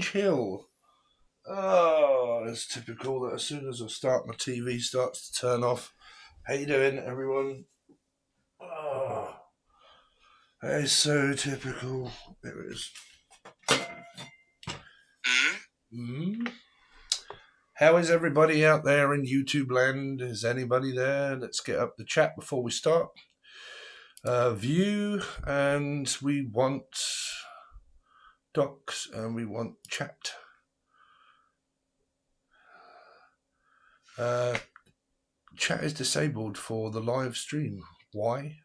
Orange Hill. Oh, it's typical that as soon as I start, my TV starts to turn off. How you doing, everyone? Oh, that is so typical. There it is. How is everybody out there in YouTube land? Is anybody there? Let's get up the chat before we start. View, and we want docs, and we want chat. Chat is disabled for the live stream. Why?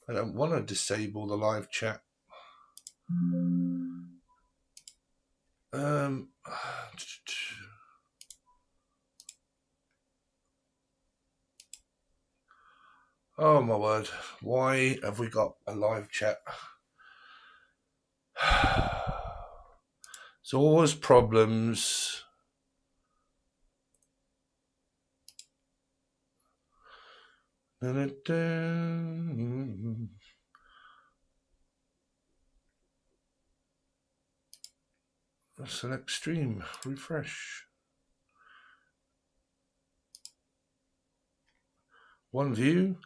I don't want to disable the live chat. Oh my word, why have we got a live chat? There's always problems. Select stream, refresh. One view.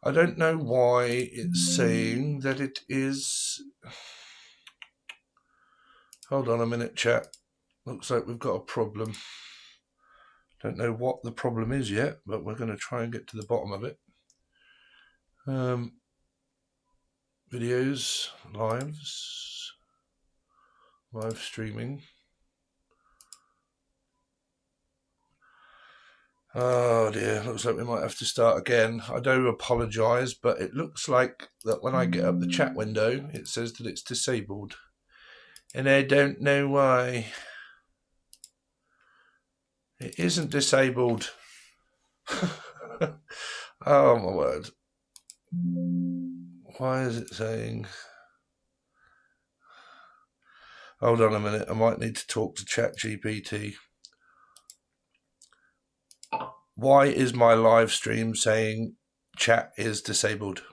I don't know why it's saying that it is. Hold on a minute, chat. Looks like we've got a problem. Don't know what the problem is yet, but we're going to try and get to the bottom of it. Videos, live streaming. Oh dear, looks like we might have to start again. I do apologise, but it looks like that when I get up the chat window, it says that it's disabled. And I don't know why. It isn't disabled. Oh my word. Why is it saying... Hold on a minute, I might need to talk to ChatGPT. Why is my live stream saying chat is disabled?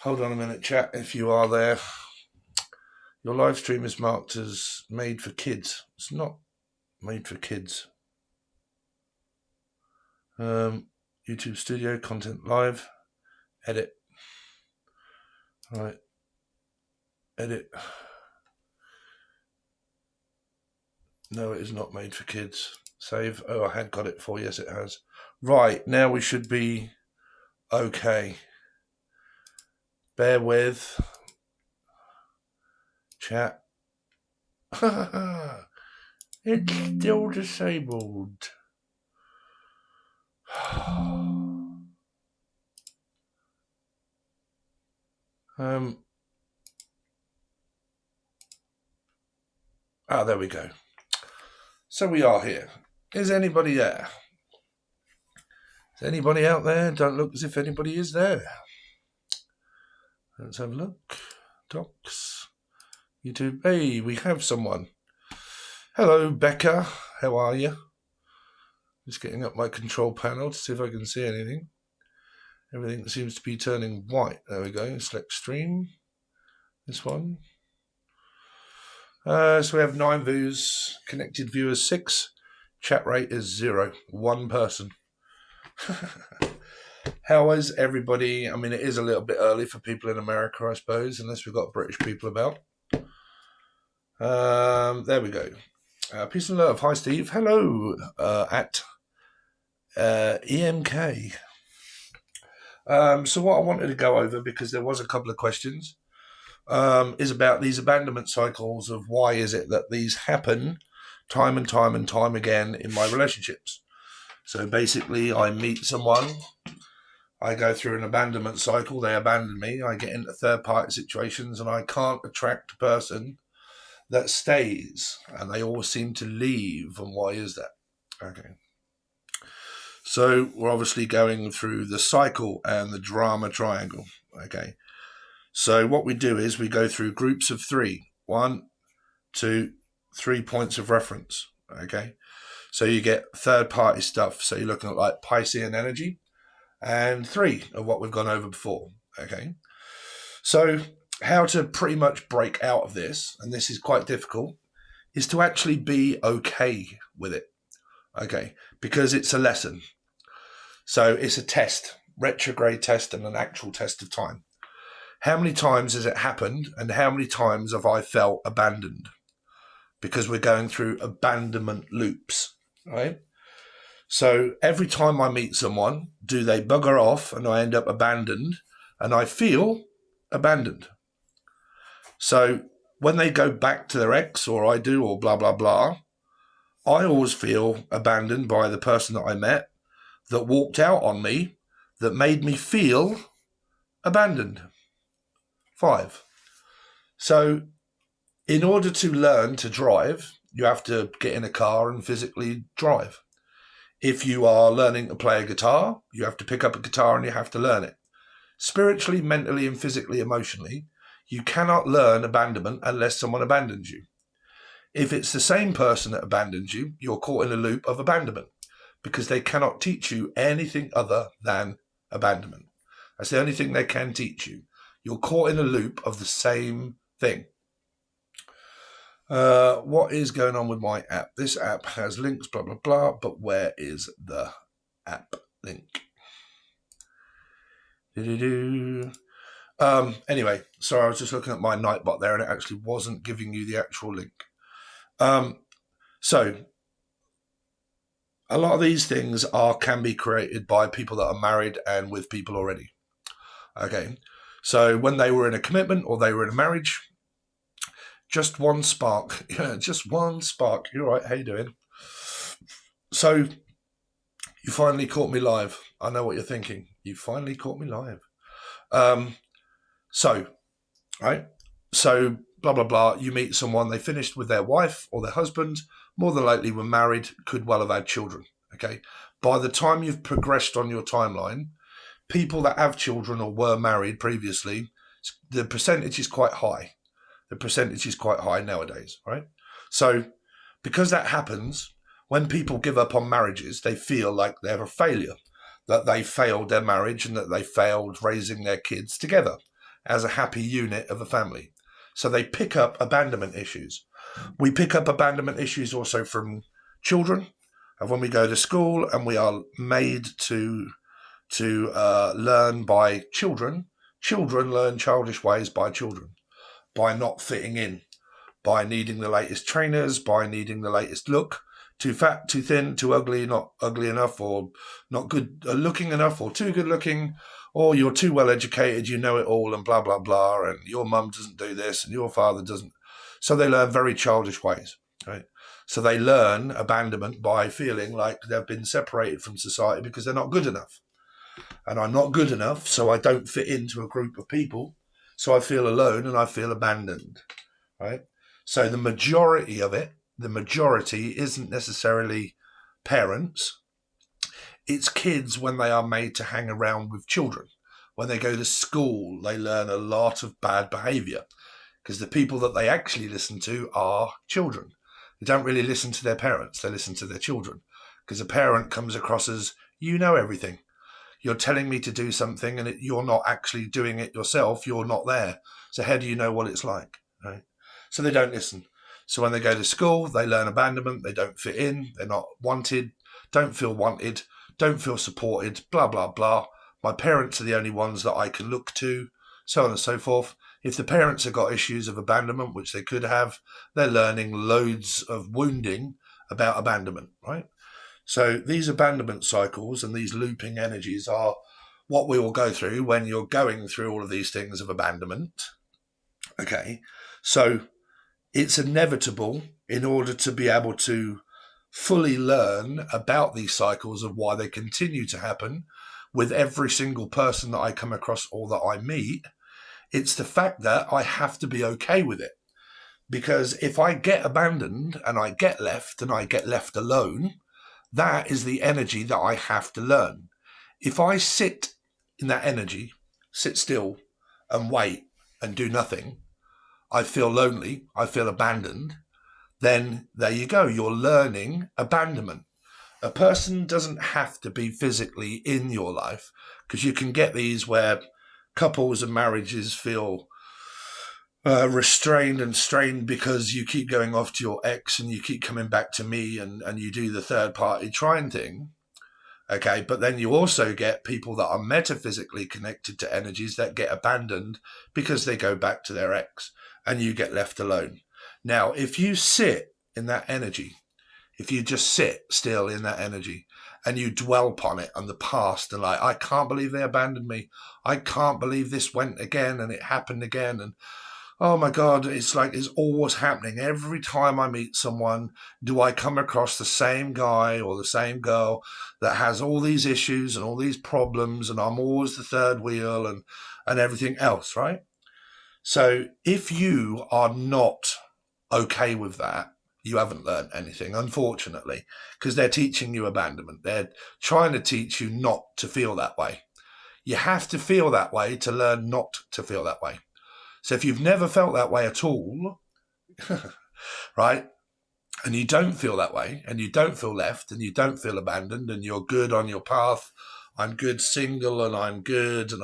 Hold on a minute, chat, if you are there. Your live stream is marked as made for kids. It's not made for kids. YouTube Studio, content live, edit. Right, edit. No, it is not made for kids. Save. Oh, I had got it for. Yes, it has. Right, now we should be okay. Bear with. Chat. It's still disabled. There we go. So we are here. Is anybody there? Is anybody out there? Don't look as if anybody is there. Let's have a look. Docs. YouTube. Hey, we have someone. Hello, Becca. How are you? Just getting up my control panel to see if I can see anything. Everything seems to be turning white. There we go. Select stream. This one. So we have 9 views. Connected viewers 6. Chat rate is 0. 1 person. How is everybody? I mean, it is a little bit early for people in America, I suppose, unless we've got British people about. There we go. Peace and love. Hi, Steve. Hello at EMK. So what I wanted to go over, because there was a couple of questions, is about these abandonment cycles of why is it that these happen time and time and time again in my relationships. So basically, I meet someone, I go through an abandonment cycle, they abandon me, I get into third-party situations, and I can't attract a person that stays, and they always seem to leave. And why is that? Okay. So we're obviously going through the cycle and the drama triangle. Okay. So what we do is we go through groups of 3. 1, 2, 3 points of reference. Okay. So you get third-party stuff. So you're looking at like Piscean energy, and 3 of what we've gone over before. Okay. So how to pretty much break out of this, and this is quite difficult, is to actually be okay with it. Okay, because it's a lesson. So it's a test, retrograde test and an actual test of time. How many times has it happened, and how many times have I felt abandoned? Because we're going through abandonment loops, right? So every time I meet someone, do they bugger off and I end up abandoned and I feel abandoned. So when they go back to their ex, or I do, or blah, blah, blah, I always feel abandoned by the person that I met that walked out on me, that made me feel abandoned. 5. So in order to learn to drive, you have to get in a car and physically drive. If you are learning to play a guitar, you have to pick up a guitar and you have to learn it. Spiritually, mentally, and physically, emotionally, you cannot learn abandonment unless someone abandons you. If it's the same person that abandons you, you're caught in a loop of abandonment because they cannot teach you anything other than abandonment. That's the only thing they can teach you. You're caught in a loop of the same thing. What is going on with my app? This app has links, blah, blah, blah, but where is the app link? Anyway, sorry, I was just looking at my Nightbot there and it actually wasn't giving you the actual link. So a lot of these things can be created by people that are married and with people already. Okay, so when they were in a commitment or they were in a marriage, just one spark. Yeah, just one spark. You're right. How you doing? So you finally caught me live. I know what you're thinking. You finally caught me live. So blah, blah, blah. You meet someone, they finished with their wife or their husband, more than likely were married, could well have had children. Okay. By the time you've progressed on your timeline, people that have children or were married previously, the percentage is quite high. The percentage is quite high nowadays, right? So because that happens, when people give up on marriages, they feel like they're a failure, that they failed their marriage and that they failed raising their kids together as a happy unit of a family. So they pick up abandonment issues. We pick up abandonment issues also from children. And when we go to school and we are made to learn by children, children learn childish ways by children. By not fitting in, by needing the latest trainers, by needing the latest look, too fat, too thin, too ugly, not ugly enough, or not good looking enough, or too good looking, or you're too well educated, you know it all, and blah, blah, blah, and your mum doesn't do this, and your father doesn't. So they learn very childish ways, right? So they learn abandonment by feeling like they've been separated from society because they're not good enough. And I'm not good enough, so I don't fit into a group of people. So I feel alone and I feel abandoned, right? So the majority of it, the majority isn't necessarily parents. It's kids when they are made to hang around with children. When they go to school, they learn a lot of bad behaviour because the people that they actually listen to are children. They don't really listen to their parents. They listen to their children because a parent comes across as, you know everything. You're telling me to do something and you're not actually doing it yourself. You're not there. So how do you know what it's like? Right? So they don't listen. So when they go to school, they learn abandonment. They don't fit in. They're not wanted. Don't feel wanted. Don't feel supported. Blah, blah, blah. My parents are the only ones that I can look to. So on and so forth. If the parents have got issues of abandonment, which they could have, they're learning loads of wounding about abandonment, right? So these abandonment cycles and these looping energies are what we will go through when you're going through all of these things of abandonment. Okay, so it's inevitable in order to be able to fully learn about these cycles of why they continue to happen with every single person that I come across or that I meet. It's the fact that I have to be okay with it. Because if I get abandoned and I get left alone, that is the energy that I have to learn. If I sit in that energy, sit still and wait and do nothing, I feel lonely, I feel abandoned, then there you go, you're learning abandonment. A person doesn't have to be physically in your life because you can get these where couples and marriages feel restrained and strained because you keep going off to your ex and you keep coming back to me, and you do the third party trying thing. Okay, but then you also get people that are metaphysically connected to energies that get abandoned because they go back to their ex, and you get left alone. Now, if you sit in that energy, if you just sit still in that energy and you dwell upon it and the past, and like, I can't believe they abandoned me. I can't believe this went again and it happened again. And oh my God, it's like it's always happening. Every time I meet someone, do I come across the same guy or the same girl that has all these issues and all these problems, and I'm always the third wheel and everything else, right? So if you are not okay with that, you haven't learned anything, unfortunately, because they're teaching you abandonment. They're trying to teach you not to feel that way. You have to feel that way to learn not to feel that way. So if you've never felt that way at all, right, and you don't feel that way, and you don't feel left, and you don't feel abandoned, and you're good on your path, I'm good single, and I'm good, and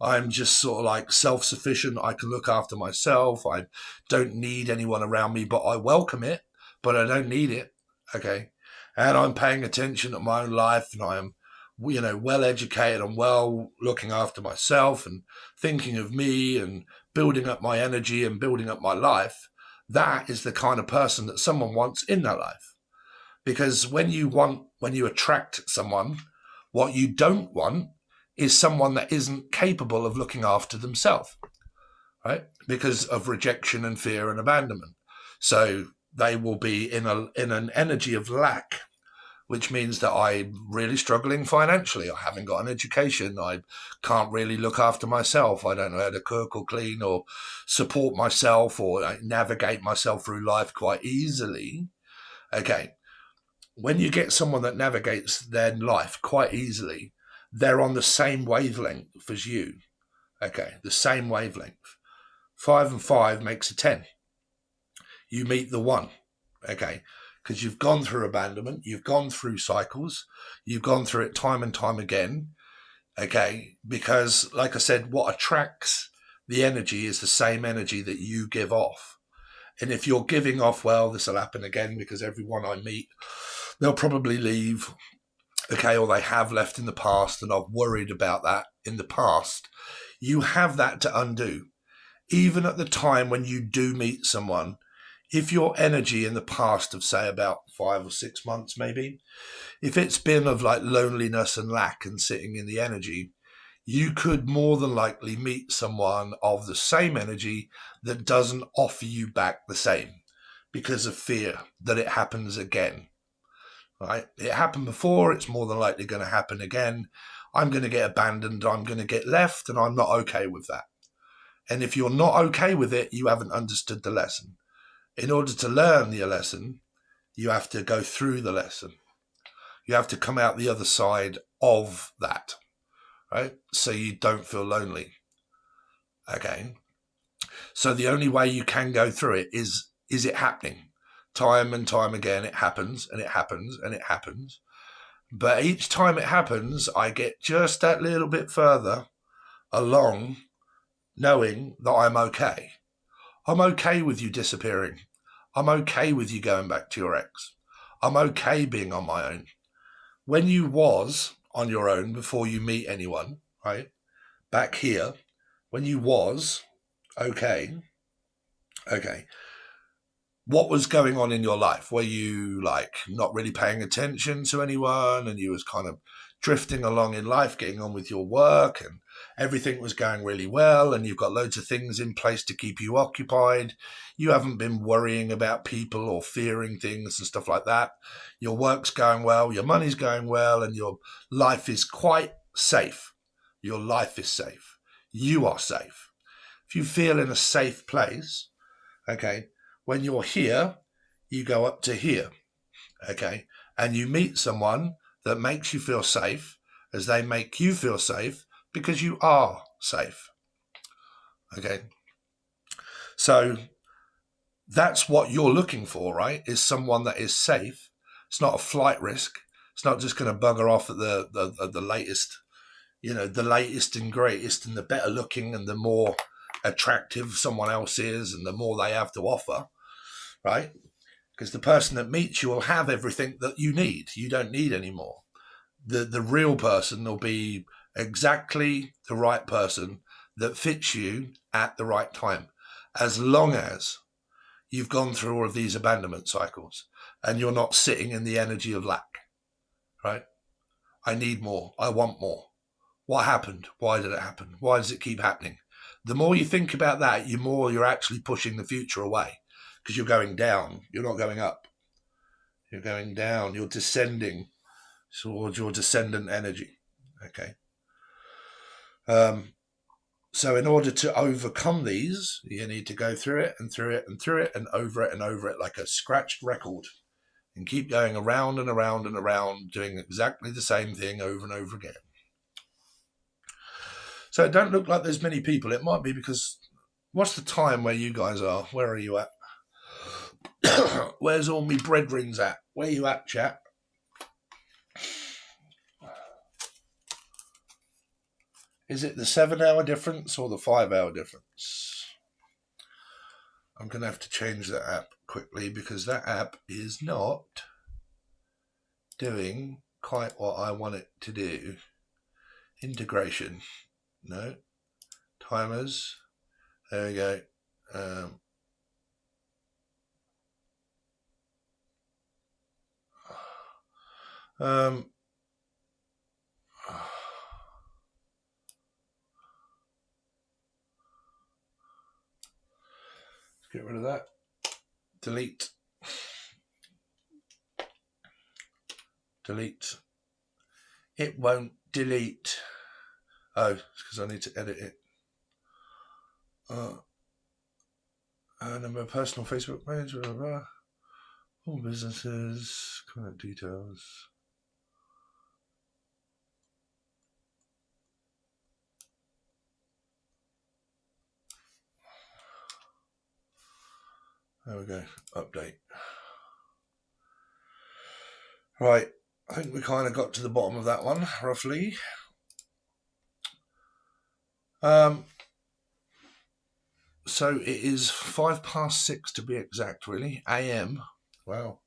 I'm just sort of like self-sufficient, I can look after myself, I don't need anyone around me, but I welcome it, but I don't need it, okay? And I'm paying attention to my own life, and I am, well educated and well looking after myself and thinking of me and building up my energy and building up my life. That is the kind of person that someone wants in their life. Because when you attract someone, what you don't want is someone that isn't capable of looking after themselves, right? Because of rejection and fear and abandonment. So they will be in an energy of lack, which means that I'm really struggling financially. I haven't got an education. I can't really look after myself. I don't know how to cook or clean or support myself or navigate myself through life quite easily. Okay. When you get someone that navigates their life quite easily, they're on the same wavelength as you. Okay. The same wavelength. 5 and 5 makes a 10. You meet the 1. Okay. Because you've gone through abandonment, you've gone through cycles, you've gone through it time and time again, okay? Because, like I said, what attracts the energy is the same energy that you give off. And if you're giving off, well, this will happen again because everyone I meet, they'll probably leave, okay, or they have left in the past, and I've worried about that in the past. You have that to undo. Even at the time when you do meet someone, if your energy in the past of, say, about 5 or 6 months, maybe, if it's been of like loneliness and lack and sitting in the energy, you could more than likely meet someone of the same energy that doesn't offer you back the same because of fear that it happens again, right? It happened before, it's more than likely going to happen again. I'm going to get abandoned, I'm going to get left, and I'm not okay with that. And if you're not okay with it, you haven't understood the lesson. In order to learn the lesson, you have to go through the lesson. You have to come out the other side of that, right? So you don't feel lonely. Okay. So the only way you can go through it is it happening? Time and time again, it happens and it happens and it happens. But each time it happens, I get just that little bit further along knowing that I'm okay. I'm okay with you disappearing. I'm okay with you going back to your ex. I'm okay being on my own. When you was on your own before you meet anyone, right, back here, when you was okay, what was going on in your life? Were you like not really paying attention to anyone and you was kind of drifting along in life, getting on with your work, and everything was going really well, and you've got loads of things in place to keep you occupied? You haven't been worrying about people or fearing things and stuff like that. Your work's going well, your money's going well, and your life is quite safe. Your life is safe. You are safe. If you feel in a safe place, okay, when you're here, you go up to here, okay, and you meet someone that makes you feel safe as they make you feel safe because you are safe. Okay. So that's what you're looking for, right? Is someone that is safe. It's not a flight risk. It's not just going to bugger off at the latest, the latest and greatest and the better looking and the more attractive someone else is and the more they have to offer, right? Because the person that meets you will have everything that you need. You don't need any more. The real person will be exactly the right person that fits you at the right time, as long as you've gone through all of these abandonment cycles and you're not sitting in the energy of lack, right? I need more. I want more. What happened? Why did it happen? Why does it keep happening? The more you think about that, the more you're actually pushing the future away, because you're going down. You're not going up. You're going down. You're descending towards your descendant energy. Okay. So in order to overcome these, you need to go through it and through it and through it and over it like a scratched record, and keep going around and around and around, doing exactly the same thing over and over again. So it don't look like there's many people. It might be because, what's the time where you guys are? Where are you at? Where's all me brethrens at? Where you at, chat? Is it the 7-hour difference or the 5-hour difference? I'm going to have to change that app quickly, because that app is not doing quite what I want it to do. Integration. No. Timers. There we go. Get rid of that. Delete. Delete. It won't delete. Oh, it's because I need to edit it. And my personal Facebook page, blah, blah, blah. All businesses, contact details. There we go. Update. Right. I think we kind of got to the bottom of that one, roughly. So it is 6:05 to be exact, really. AM. Wow.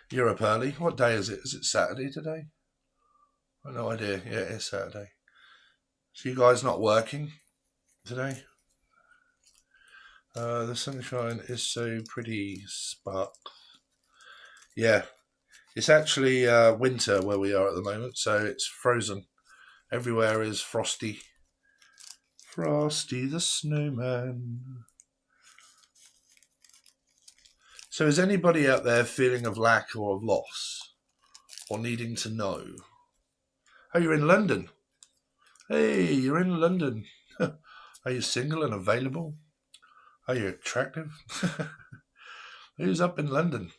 You're up early. What day is it? Is it Saturday today? I've no idea. Yeah, it is Saturday. So you guys not working today? The sunshine is so pretty spark. Yeah. It's actually winter where we are at the moment, so it's frozen. Everywhere is frosty. Frosty the snowman. So is anybody out there feeling of lack or of loss, or needing to know? Oh, you're in London. Hey, you're in London. Are you single and available? Are you attractive? Who's up in London?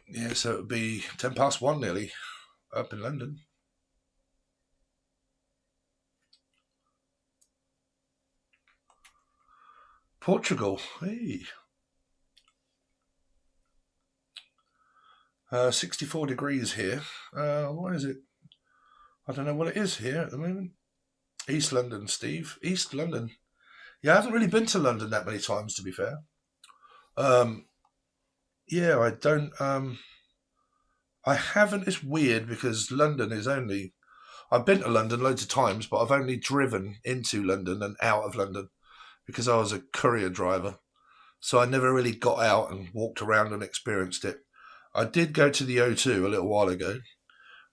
Yeah, so it would be 1:10 nearly up in London. Portugal, hey. 64 degrees here. What is it? I don't know what it is here at the moment. East London, Steve. East London. Yeah, I haven't really been to London that many times, to be fair. Yeah, I don't. I haven't. It's weird because London is only. I've been to London loads of times, but I've only driven into London and out of London because I was a courier driver. So I never really got out and walked around and experienced it. I did go to the O2 a little while ago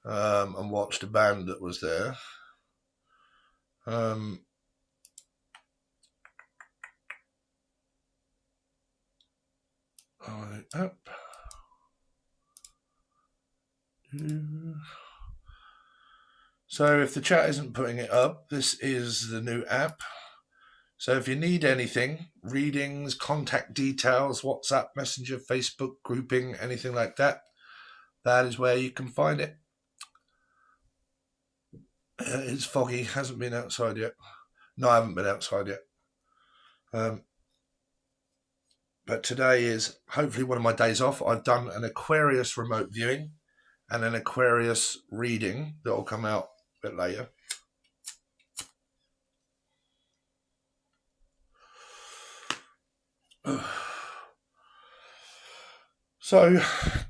and watched a band that was there. Up. So if the chat isn't putting it up, this is the new app. So if you need anything, readings, contact details, WhatsApp, Messenger, Facebook, grouping, anything like that, that is where you can find it. It's foggy, hasn't been outside yet. No, I haven't been outside yet. But today is hopefully one of my days off. I've done an Aquarius remote viewing and an Aquarius reading that will come out a bit later. So,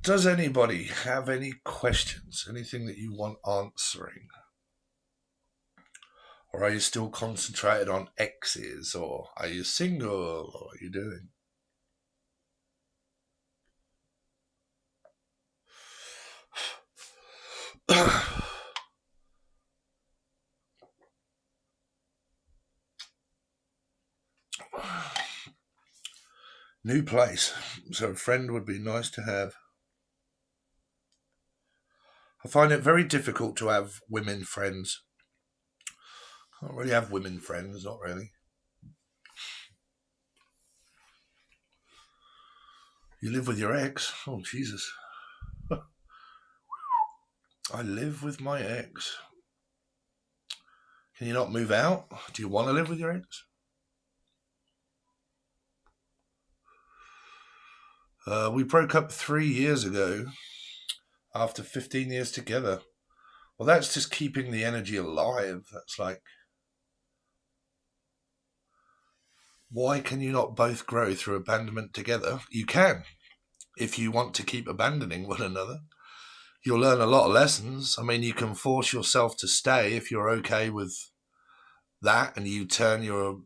does anybody have any questions? Anything that you want answering? Or are you still concentrated on exes? Or are you single? Or what are you doing? New place. So a friend would be nice to have. I find it very difficult to have women friends. Can't really have women friends, not really. You live with your ex? Oh, Jesus. I live with my ex. Can you not move out? Do you want to live with your ex? We broke up 3 years ago after 15 years together. Well, that's just keeping the energy alive. That's like, why can you not both grow through abandonment together? You can, if you want to keep abandoning one another. You'll learn a lot of lessons. I mean, you can force yourself to stay if you're okay with that, and you turn your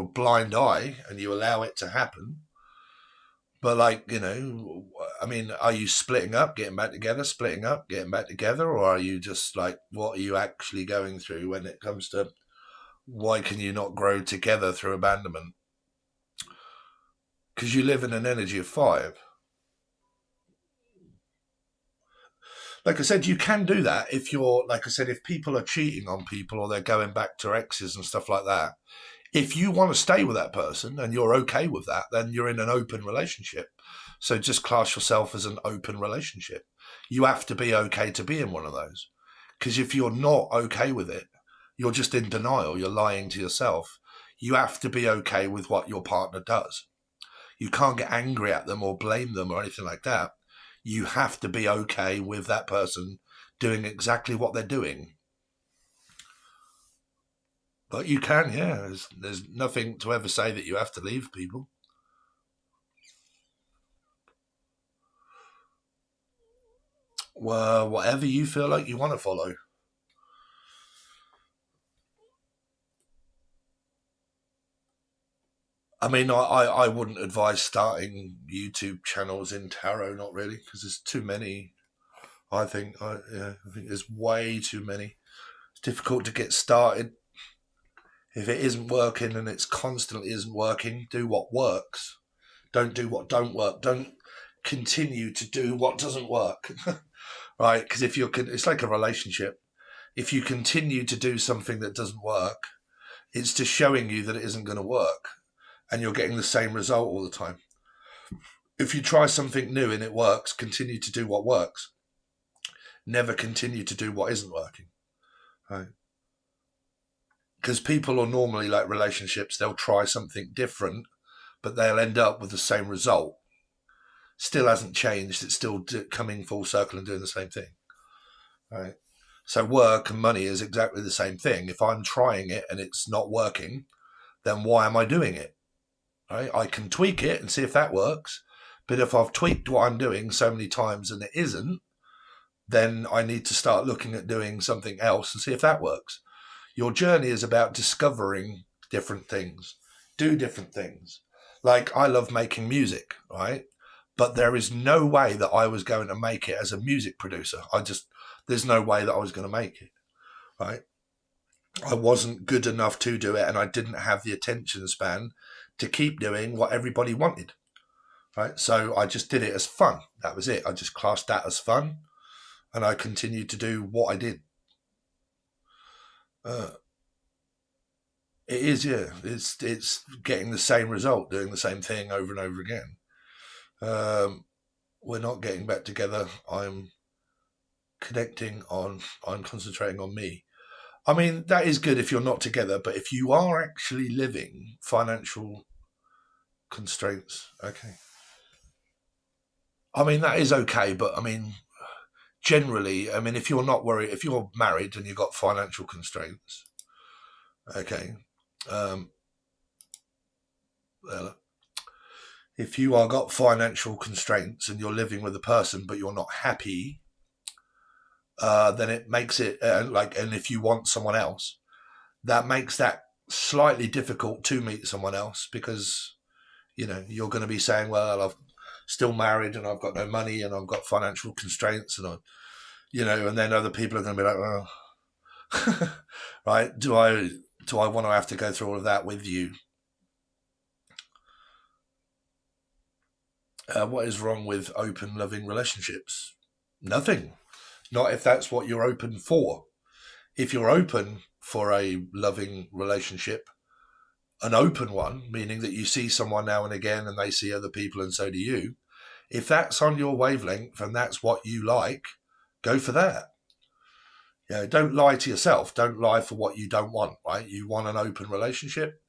blind eye and you allow it to happen. But like, I mean, are you splitting up, getting back together, splitting up, getting back together, or are you just like, what are you actually going through when it comes to why can you not grow together through abandonment? Because you live in an energy of 5. Like I said, you can do that if you're, like I said, if people are cheating on people or they're going back to exes and stuff like that. If you want to stay with that person and you're okay with that, then you're in an open relationship. So just class yourself as an open relationship. You have to be okay to be in one of those. Because if you're not okay with it, you're just in denial. You're lying to yourself. You have to be okay with what your partner does. You can't get angry at them or blame them or anything like that. You have to be okay with that person doing exactly what they're doing. But you can, yeah. There's nothing to ever say that you have to leave people. Well, whatever you feel like you want to follow. I mean, I wouldn't advise starting YouTube channels in tarot, not really, because there's too many. I think there's way too many. It's difficult to get started. If it isn't working and it's constantly isn't working, do what works. Don't do what don't work. Don't continue to do what doesn't work, right? Because if it's like a relationship. If you continue to do something that doesn't work, it's just showing you that it isn't going to work, and you're getting the same result all the time. If you try something new and it works, continue to do what works. Never continue to do what isn't working, right? Because people are normally like relationships, they'll try something different, but they'll end up with the same result. Still hasn't changed. It's still coming full circle and doing the same thing, right? So work and money is exactly the same thing. If I'm trying it and it's not working, then why am I doing it? Right? I can tweak it and see if that works. But if I've tweaked what I'm doing so many times and it isn't, then I need to start looking at doing something else and see if that works. Your journey is about discovering different things, do different things. Like I love making music, right? But there is no way that I was going to make it as a music producer. There's no way that I was going to make it, right? I wasn't good enough to do it, and I didn't have the attention span to keep doing what everybody wanted, right? So I just did it as fun. That was it. I just classed that as fun, and I continued to do what I did. Uh, it is, yeah. It's getting the same result, doing the same thing over and over again. Um, we're not getting back together. I'm connecting on. I'm concentrating on me. I mean, that is good if you're not together, but if you are actually living financial constraints, okay. I mean, that is okay, but I mean, generally, I mean, if you're not worried, if you're married and you've got financial constraints, okay, um, well, If you are got financial constraints and you're living with a person but you're not happy, then it makes it and if you want someone else, that makes that slightly difficult to meet someone else, because you're going to be saying, well, I'm still married and I've got no money and I've got financial constraints, and then other people are going to be like, well, right, do I want to have to go through all of that with you? What is wrong with open, loving relationships? Nothing. Not if that's what you're open for. If you're open for a loving relationship, an open one, meaning that you see someone now and again and they see other people and so do you, if that's on your wavelength and that's what you like, go for that. Don't lie to yourself. Don't lie for what you don't want, right? You want an open relationship.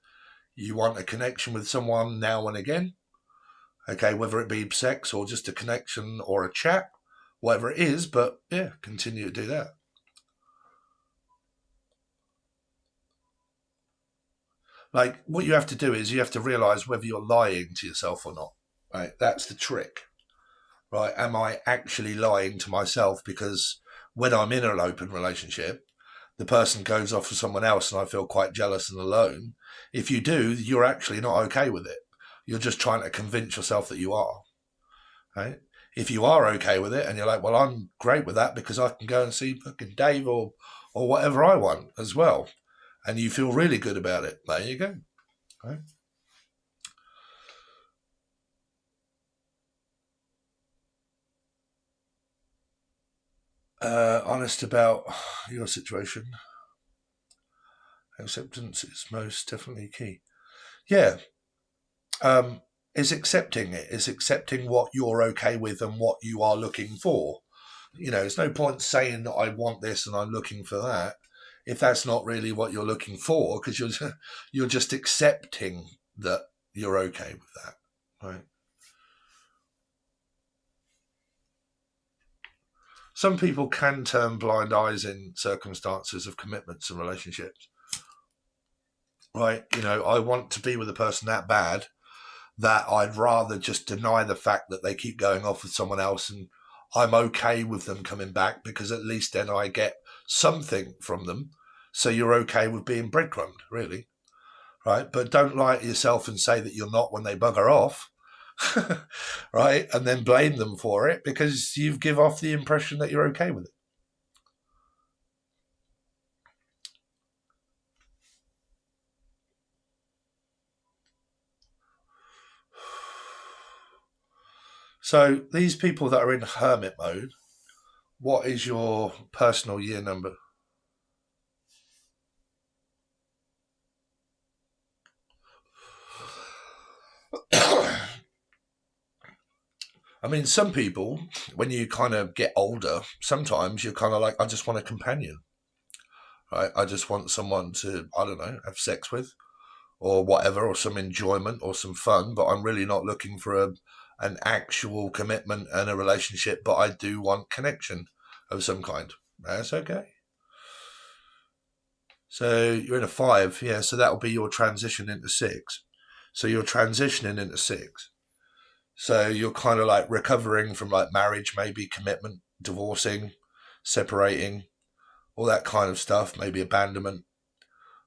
You want a connection with someone now and again. Okay, whether it be sex or just a connection or a chat, whatever it is, but yeah, continue to do that. Like, what you have to do is you have to realize whether you're lying to yourself or not, right? That's the trick, right? Am I actually lying to myself? Because when I'm in an open relationship, the person goes off with someone else and I feel quite jealous and alone. If you do, you're actually not okay with it. You're just trying to convince yourself that you are, right? If you are okay with it and you're like, well, I'm great with that because I can go and see fucking Dave or whatever I want as well, and you feel really good about it, there you go, right? Honest about your situation. Acceptance is most definitely key. Yeah. Is accepting it, is accepting what you're okay with and what you are looking for. There's no point saying that I want this and I'm looking for that if that's not really what you're looking for, because you're just accepting that you're okay with that, right? Some people can turn blind eyes in circumstances of commitments and relationships, right? I want to be with a person that bad that I'd rather just deny the fact that they keep going off with someone else, and I'm okay with them coming back because at least then I get something from them. So you're okay with being breadcrumbed, really, right? But don't lie to yourself and say that you're not when they bugger off, right? And then blame them for it because you give off the impression that you're okay with it. So these people that are in hermit mode, what is your personal year number? I mean, some people, when you kind of get older, sometimes you're kind of like, I just want a companion, right? I just want someone to, I don't know, have sex with or whatever, or some enjoyment or some fun, but I'm really not looking for an actual commitment and a relationship, but I do want connection of some kind. That's okay. So you're in a 5, yeah, so that'll be your transition into 6. So you're transitioning into 6. So you're kind of like recovering from like marriage, maybe commitment, divorcing, separating, all that kind of stuff, maybe abandonment,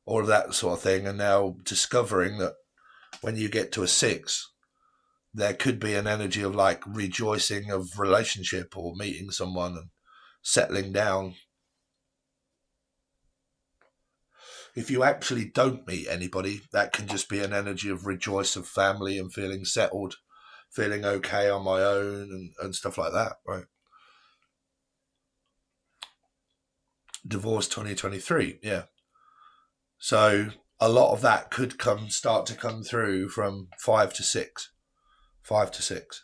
all of that sort of thing. And now discovering that when you get to a 6, there could be an energy of like rejoicing of relationship or meeting someone and settling down. If you actually don't meet anybody, that can just be an energy of rejoice of family and feeling settled, feeling okay on my own, and stuff like that, right? Divorce 2023, yeah. So a lot of that could start to come through from 5 to 6. 5 to 6.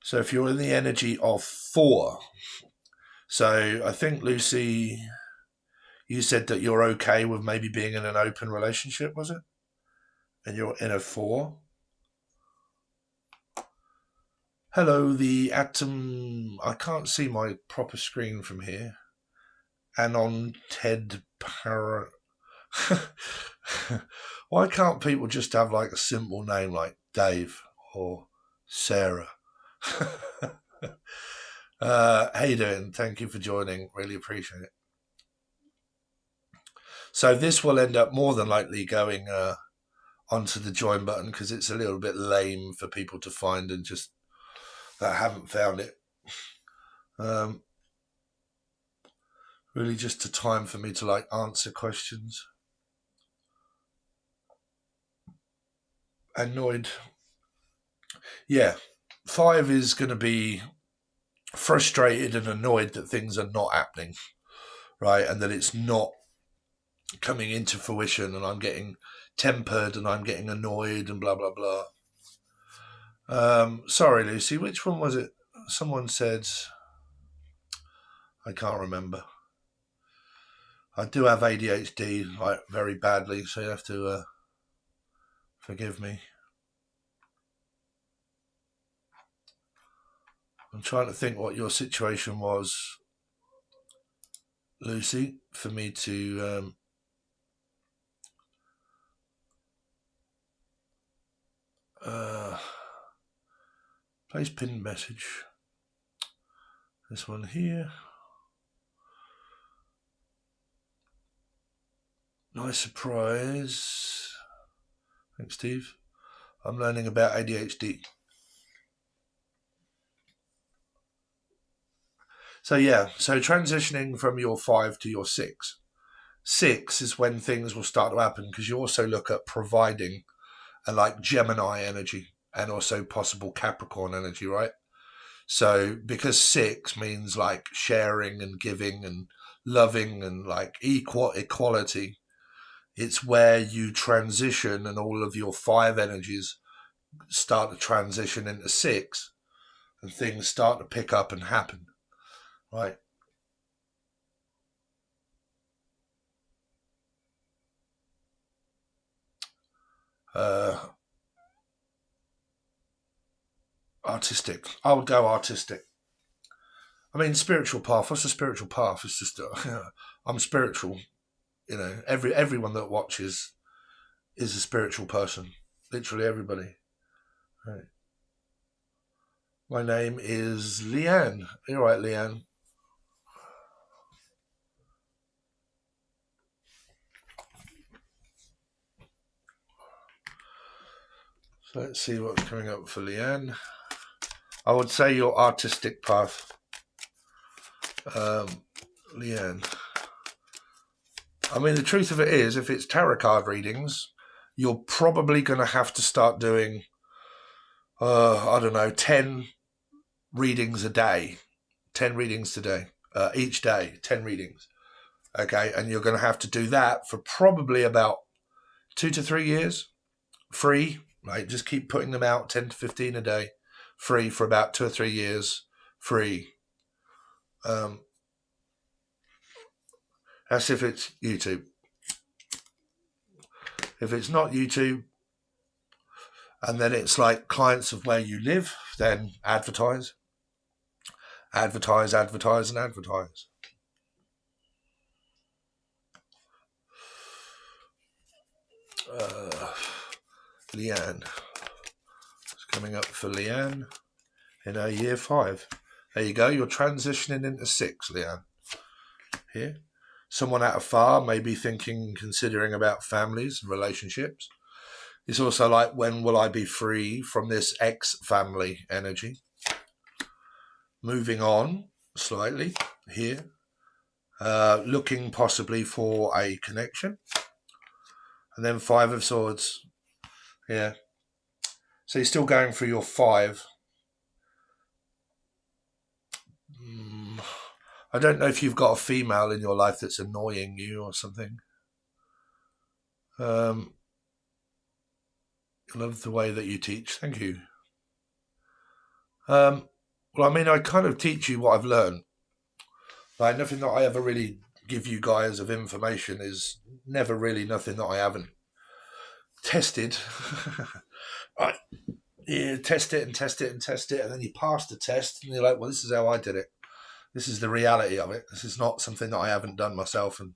So if you're in the energy of 4, so I think, Lucy, you said that you're okay with maybe being in an open relationship, was it? And you're in a 4. Hello, the atom. I can't see my proper screen from here. Anon Ted Para. Why can't people just have like a simple name like Dave or Sarah? How you doing? Thank you for joining. Really appreciate it. So this will end up more than likely going onto the join button because it's a little bit lame for people to find and just that haven't found it. Really just a time for me to like answer questions. Annoyed. Yeah. 5 is going to be frustrated and annoyed that things are not happening, right? And that it's not coming into fruition and I'm getting tempered and I'm getting annoyed and blah, blah, blah. Sorry, Lucy, which one was it? Someone said, I can't remember. I do have ADHD like very badly, so you have to forgive me. I'm trying to think what your situation was, Lucy, for me to place pinned message. This one here. Nice surprise. Thanks, Steve. I'm learning about ADHD. So yeah, so transitioning from your 5 to your 6. 6 is when things will start to happen because you also look at providing a like Gemini energy and also possible Capricorn energy, right? So because 6 means like sharing and giving and loving and like equality, it's where you transition and all of your 5 energies start to transition into 6 and things start to pick up and happen, right? Artistic. I would go artistic. I mean, spiritual path. What's a spiritual path? It's just I'm spiritual. You know, everyone that watches is a spiritual person. Literally everybody. Right. My name is Leanne. You're right, Leanne. So let's see what's coming up for Leanne. I would say your artistic path. Leanne. I mean, the truth of it is, if it's tarot card readings, you're probably going to have to start doing, I don't know, 10 readings a day. 10 readings today. Each day, 10 readings. Okay, and you're going to have to do that for probably about 2 to 3 years. Free, right? Just keep putting them out, 10 to 15 a day. Free for about 2 or 3 years. Free. That's if it's YouTube. If it's not YouTube, and then it's like clients of where you live, then advertise. Advertise, advertise, and advertise. Leanne. It's coming up for Leanne in her year 5. There you go. You're transitioning into 6, Leanne. Here. Someone out of far may be thinking, considering about families and relationships. It's also like, when will I be free from this ex-family energy? Moving on slightly here. Looking possibly for a connection. And then 5 of Swords. Yeah. So you're still going for your 5. I don't know if you've got a female in your life that's annoying you or something. I love the way that you teach. Thank you. Well, I mean, I kind of teach you what I've learned. Like, nothing that I ever really give you guys of information is never really nothing that I haven't tested. Right. You test it and test it and test it, and then you pass the test, and you're like, well, this is how I did it. This is the reality of it. This is not something that I haven't done myself and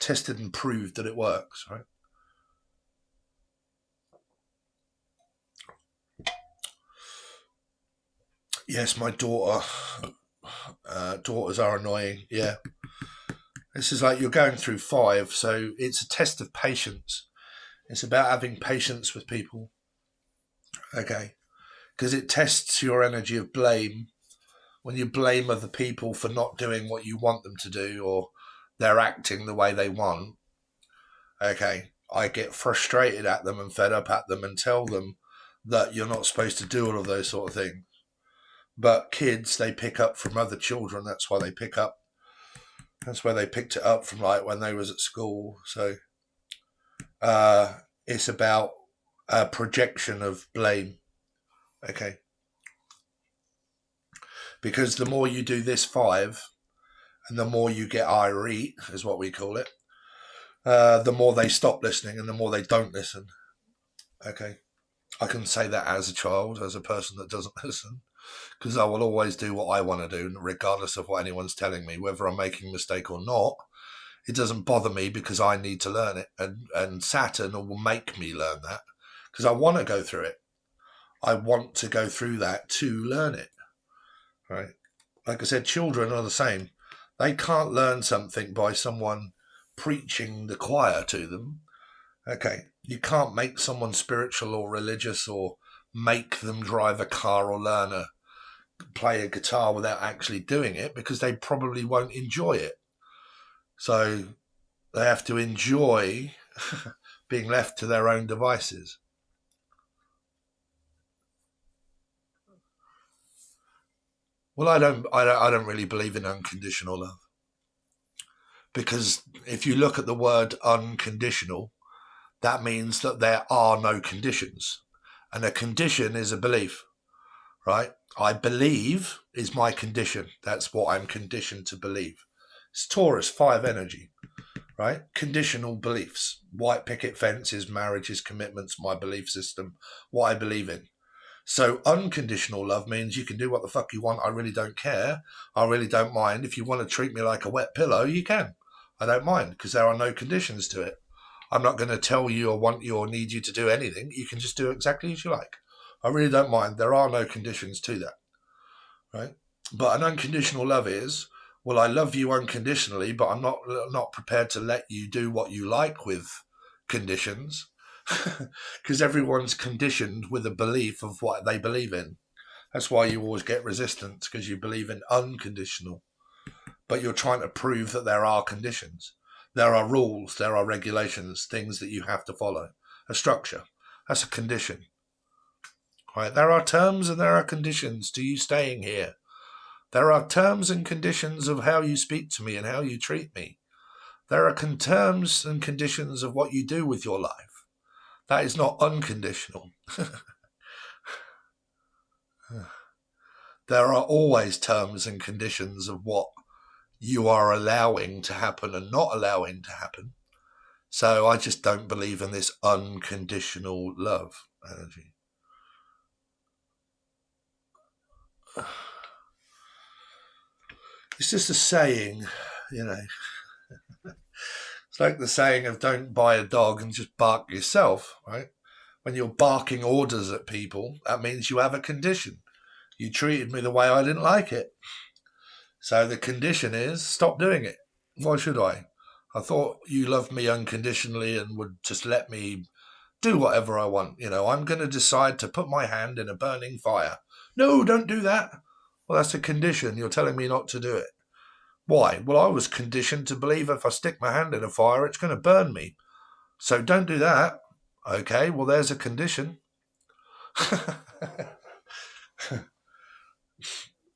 tested and proved that it works, right? Yes, my daughters are annoying. Yeah. This is like you're going through 5, so it's a test of patience. It's about having patience with people. Okay. Because it tests your energy of blame. When you blame other people for not doing what you want them to do, or they're acting the way they want, okay, I get frustrated at them and fed up at them and tell them that you're not supposed to do all of those sort of things. But kids, they pick up from other children. That's why they pick up. That's where they picked it up from, like when they was at school. So it's about a projection of blame. Okay. Because the more you do this 5, and the more you get irate, is what we call it, the more they stop listening and the more they don't listen. Okay. I can say that as a child, as a person that doesn't listen, because I will always do what I want to do, regardless of what anyone's telling me, whether I'm making a mistake or not. It doesn't bother me because I need to learn it, and Saturn will make me learn that because I want to go through it. I want to go through that to learn it, right? Like I said, children are the same. They can't learn something by someone preaching the choir to them. Okay, you can't make someone spiritual or religious or make them drive a car or learn to play a guitar without actually doing it, because they probably won't enjoy it. So they have to enjoy being left to their own devices. Well, I don't really believe in unconditional love, because if you look at the word unconditional, that means that there are no conditions, and a condition is a belief, right? I believe is my condition. That's what I'm conditioned to believe. It's Taurus 5 energy, right? Conditional beliefs. White picket fences, marriages, commitments, my belief system, what I believe in. So unconditional love means you can do what the fuck you want. I really don't care. I really don't mind. If you want to treat me like a wet pillow, you can. I don't mind, because there are no conditions to it. I'm not going to tell you or want you or need you to do anything. You can just do exactly as you like. I really don't mind. There are no conditions to that, right? But an unconditional love is, well, I love you unconditionally, but I'm not prepared to let you do what you like with conditions, because everyone's conditioned with a belief of what they believe in. That's why you always get resistance, because you believe in unconditional, but you're trying to prove that there are conditions. There are rules, there are regulations, things that you have to follow. A structure. That's a condition. Right? There are terms and there are conditions to you staying here. There are terms and conditions of how you speak to me and how you treat me. There are terms and conditions of what you do with your life. That is not unconditional. There are always terms and conditions of what you are allowing to happen and not allowing to happen. So I just don't believe in this unconditional love energy. It's just a saying, you know. It's like the saying of don't buy a dog and just bark yourself, right? When you're barking orders at people, that means you have a condition. You treated me the way I didn't like it. So the condition is stop doing it. Why should I? I thought you loved me unconditionally and would just let me do whatever I want. You know, I'm going to decide to put my hand in a burning fire. No, don't do that. Well, that's a condition. You're telling me not to do it. Why? Well, I was conditioned to believe if I stick my hand in a fire, it's going to burn me. So don't do that. Okay, well, there's a condition.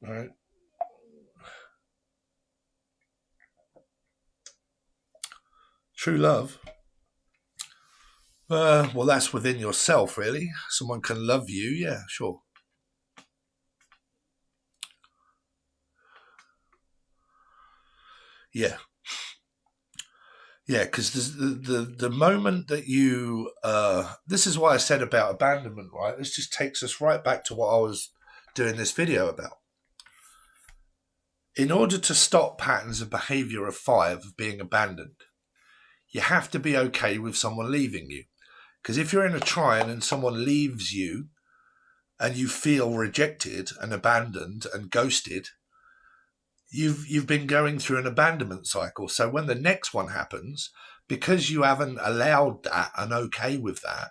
Right. True love. Well, that's within yourself, really. Someone can love you, yeah, sure. Yeah. Yeah, because the moment that you this is why I said about abandonment, right? This just takes us right back to what I was doing this video about. In order to stop patterns of behavior of 5 of being abandoned, you have to be okay with someone leaving you. Because if you're in a trial and someone leaves you and you feel rejected and abandoned and ghosted, you've been going through an abandonment cycle. So when the next one happens, because you haven't allowed that and okay with that,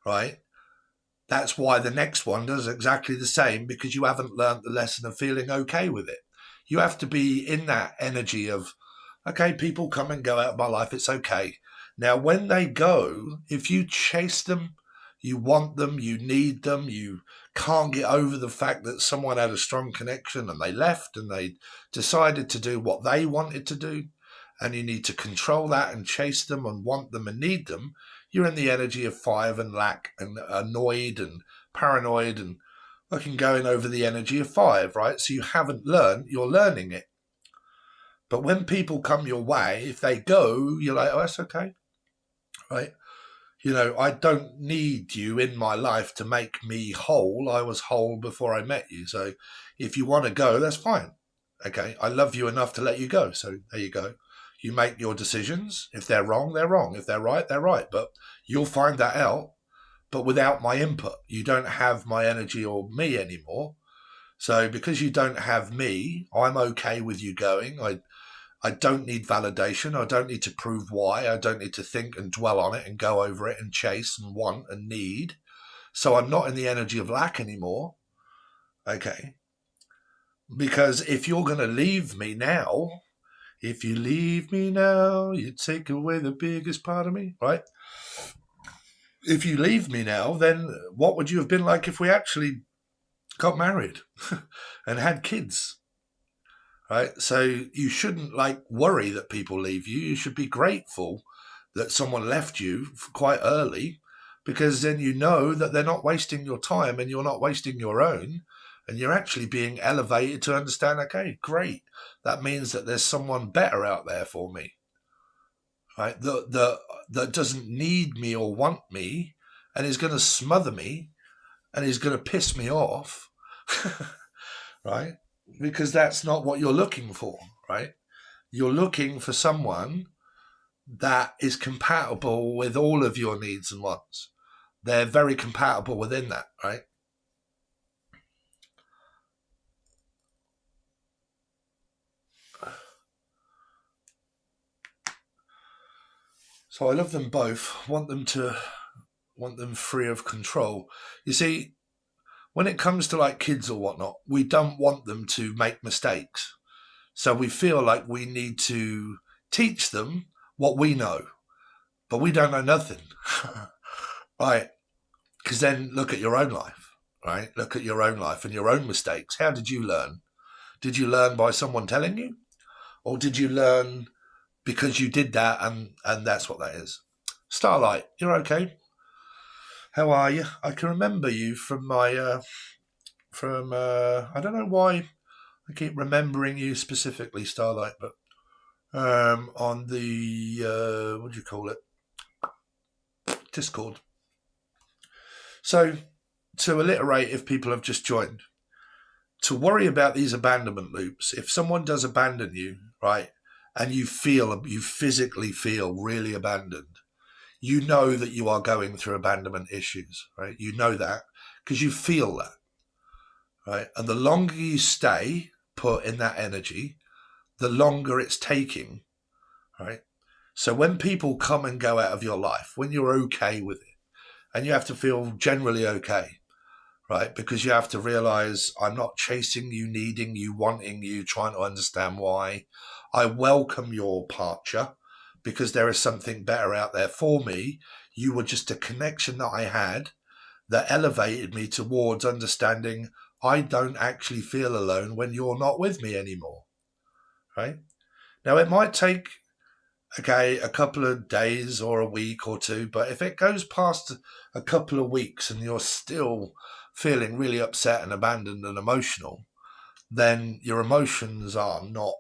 right? That's why the next one does exactly the same, because you haven't learned the lesson of feeling okay with it. You have to be in that energy of, okay, people come and go out of my life. It's okay. Now, when they go, if you chase them, you want them, you need them, you can't get over the fact that someone had a strong connection and they left and they decided to do what they wanted to do, and you need to control that and chase them and want them and need them, you're in the energy of 5 and lack and annoyed and paranoid and fucking going over the energy of 5, right? So you haven't learned, you're learning it. But when people come your way, if they go, you're like, oh, that's okay, right? I don't need you in my life to make me whole. I was whole before I met you. So if you want to go, that's fine. Okay, I love you enough to let you go. So there you go. You make your decisions. If they're wrong, they're wrong. If they're right, they're right. But you'll find that out. But without my input, you don't have my energy or me anymore. So because you don't have me, I'm okay with you going. I don't need validation. I don't need to prove why. I don't need to think and dwell on it and go over it and chase and want and need. So I'm not in the energy of lack anymore. Okay. Because if you're going to leave me now, if you leave me now, you take away the biggest part of me, right? If you leave me now, then what would you have been like if we actually got married and had kids? Right? So you shouldn't worry that people leave you. You should be grateful that someone left you quite early, because then you know that they're not wasting your time and you're not wasting your own, and you're actually being elevated to understand, okay, great. That means that there's someone better out there for me, right? That doesn't need me or want me and is going to smother me and is going to piss me off, right? Because that's not what you're looking for, right? You're looking for someone that is compatible with all of your needs and wants. They're very compatible within that, right? So I love them both, want them free of control. You see, when it comes to kids or whatnot, we don't want them to make mistakes. So we feel like we need to teach them what we know, but we don't know nothing, right? Because then look at your own life, right? Look at your own life and your own mistakes. How did you learn? Did you learn by someone telling you? Or did you learn because you did that and that's what that is? Starlight, you're okay. How are you? I can remember you from my, I don't know why I keep remembering you specifically, Starlight, but on the, what do you call it? Discord. So, to alliterate, if people have just joined, to worry about these abandonment loops, if someone does abandon you, right, and you physically feel really abandoned, you know that you are going through abandonment issues, right? You know that because you feel that, right? And the longer you stay put in that energy, the longer it's taking, right? So when people come and go out of your life, when you're okay with it, and you have to feel generally okay, right? Because you have to realize I'm not chasing you, needing you, wanting you, trying to understand why. I welcome your departure because there is something better out there for me. You were just a connection that I had that elevated me towards understanding I don't actually feel alone when you're not with me anymore, right? Now, it might take, a couple of days or a week or two, but if it goes past a couple of weeks and you're still feeling really upset and abandoned and emotional, then your emotions are not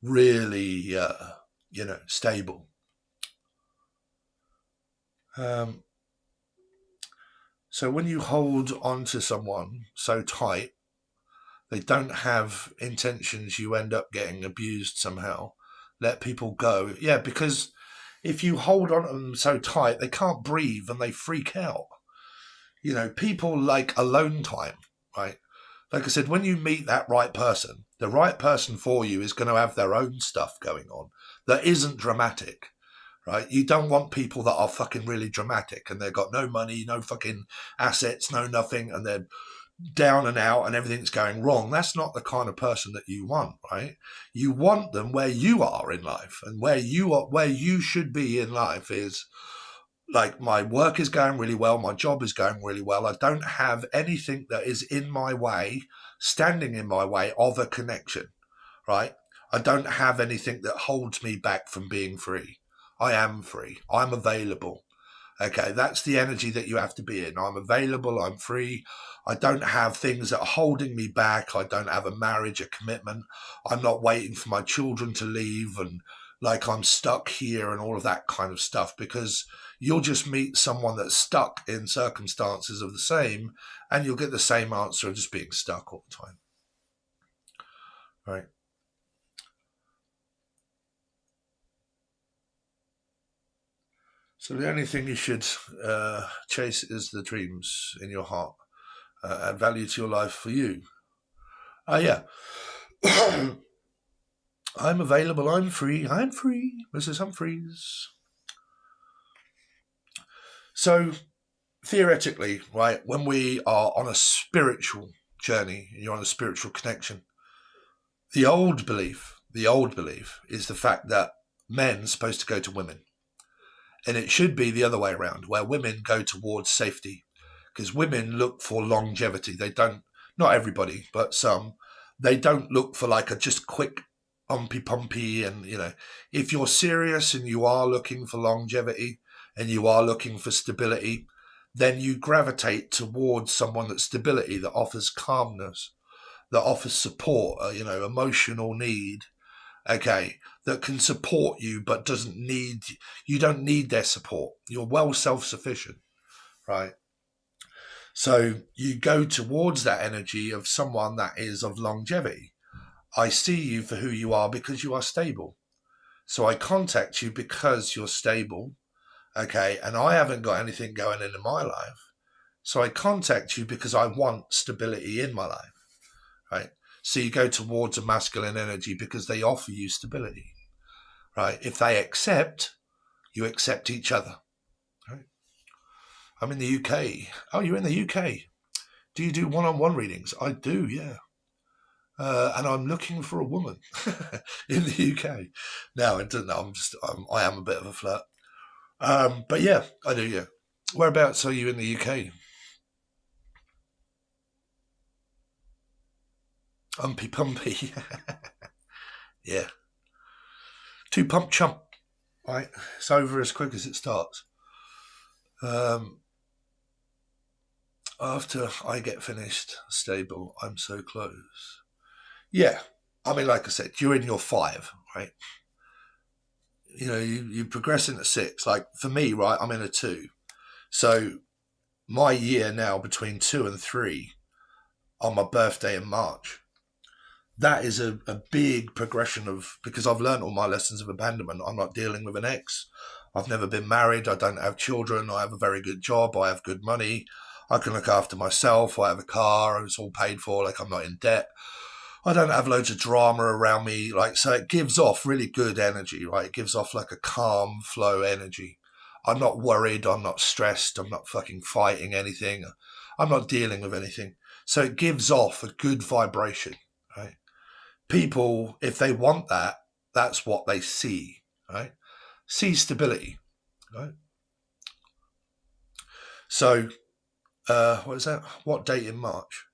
really, stable. So when you hold on to someone so tight, they don't have intentions, you end up getting abused somehow. Let people go. Yeah, because if you hold on to them so tight, they can't breathe and they freak out. People like alone time, right? Like I said, when you meet that right person, the right person for you is going to have their own stuff going on that isn't dramatic, right? You don't want people that are fucking really dramatic and they've got no money, no fucking assets, no nothing, and they're down and out and everything's going wrong. That's not the kind of person that you want, right? You want them where you are in life, and where you should be in life is like, my work is going really well, my job is going really well. I don't have anything that is in my way, standing in my way of a connection, right? I don't have anything that holds me back from being free. I am free. I'm available. Okay, that's the energy that you have to be in. I'm available. I'm free. I don't have things that are holding me back. I don't have a marriage, a commitment. I'm not waiting for my children to leave and like I'm stuck here and all of that kind of stuff, because you'll just meet someone that's stuck in circumstances of the same, and you'll get the same answer of just being stuck all the time. Right. So the only thing you should chase is the dreams in your heart, add value to your life for you. Yeah. I'm available. I'm free. I'm free. Mrs. Humphreys. So theoretically, right, when we are on a spiritual journey, you're on a spiritual connection, the old belief is the fact that men's supposed to go to women. And it should be the other way around, where women go towards safety, because women look for longevity. They don't, not everybody, but some, they don't look for like a just quick pumpy. And, if you're serious and you are looking for longevity and you are looking for stability, then you gravitate towards someone that's stability, that offers calmness, that offers support, emotional need, okay, that can support you but you don't need their support. You're well self-sufficient, right? So you go towards that energy of someone that is of longevity. I see you for who you are because you are stable. So I contact you because you're stable, okay, and I haven't got anything going in my life. So I contact you because I want stability in my life, right? So you go towards a masculine energy because they offer you stability, right? If they accept, you accept each other, right? I'm in the UK. Oh, you're in the UK. Do you do one-on-one readings? I do, yeah. And I'm looking for a woman in the UK. No, I don't know. I am a bit of a flirt. But yeah, I do, yeah. Whereabouts are you in the UK? Umpy pumpy. Yeah. Two pump chump. Right. It's over as quick as it starts. After I get finished stable, I'm so close. Yeah. I mean, like I said, you're in your 5, right? You progress into 6. Like for me, right, I'm in a 2. So my year now between 2 and 3 on my birthday in March. That is a big progression because I've learned all my lessons of abandonment. I'm not dealing with an ex. I've never been married. I don't have children. I have a very good job. I have good money. I can look after myself. I have a car. It's all paid for. Like, I'm not in debt. I don't have loads of drama around me. Like, so it gives off really good energy, right? It gives off like a calm flow energy. I'm not worried. I'm not stressed. I'm not fucking fighting anything. I'm not dealing with anything. So it gives off a good vibration, right? People, if they want that, that's what they see, right? See stability, right? So, what is that? What date in March?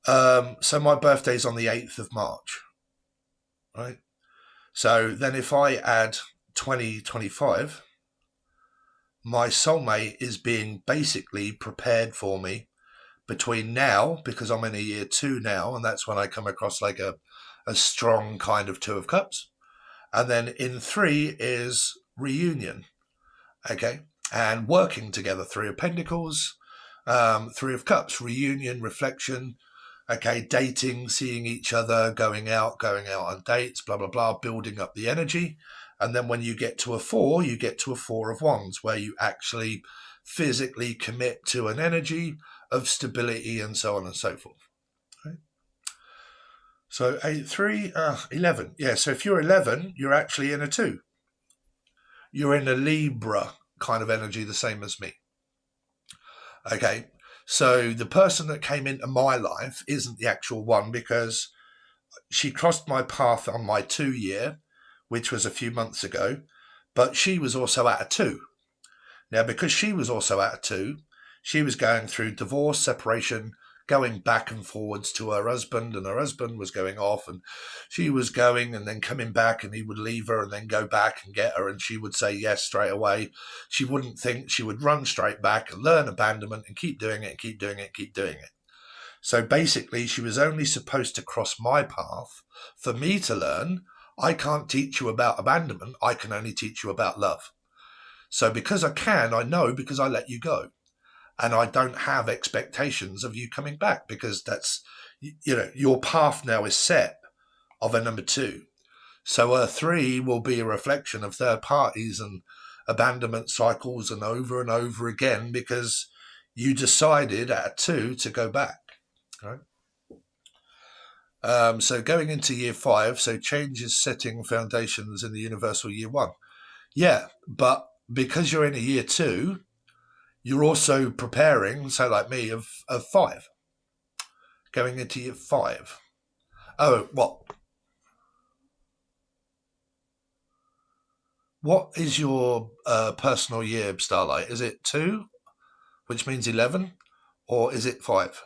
So my birthday's on the 8th of March, right? So then if I add 2025, my soulmate is being basically prepared for me between now, because I'm in a year 2 now, and that's when I come across like a strong kind of 2 of cups. And then in 3 is reunion, okay? And working together, 3 of pentacles, 3 of cups, reunion, reflection, Okay, dating, seeing each other, going out on dates, blah, blah, blah, building up the energy. And then when you get to a 4, you get to a 4 of Wands, where you actually physically commit to an energy of stability and so on and so forth. Okay. So 8, 3, 11. Yeah, so if you're 11, you're actually in a 2. You're in a Libra kind of energy, the same as me. Okay, so the person that came into my life isn't the actual one, because she crossed my path on my 2 year, which was a few months ago, but she was also at a 2. Now, because she was also at a 2, she was going through divorce, separation, going back and forwards to her husband, and her husband was going off, and she was going and then coming back, and he would leave her and then go back and get her, and she would say yes straight away. She wouldn't think, she would run straight back and learn abandonment and keep doing it, keep doing it, keep doing it. So basically, she was only supposed to cross my path for me to learn. I can't teach you about abandonment. I can only teach you about love. So because I know because I let you go. And I don't have expectations of you coming back, because that's, your path now is set of a number 2. So a 3 will be a reflection of third parties and abandonment cycles and over again, because you decided at a 2 to go back. Right? So going into year 5, so changes setting foundations in the universal year 1. Yeah, but because you're in a year 2, you're also preparing, so like me, of 5. Going into year 5. Oh, what? What is your personal year, Starlight? Is it 2, which means 11, or is it 5?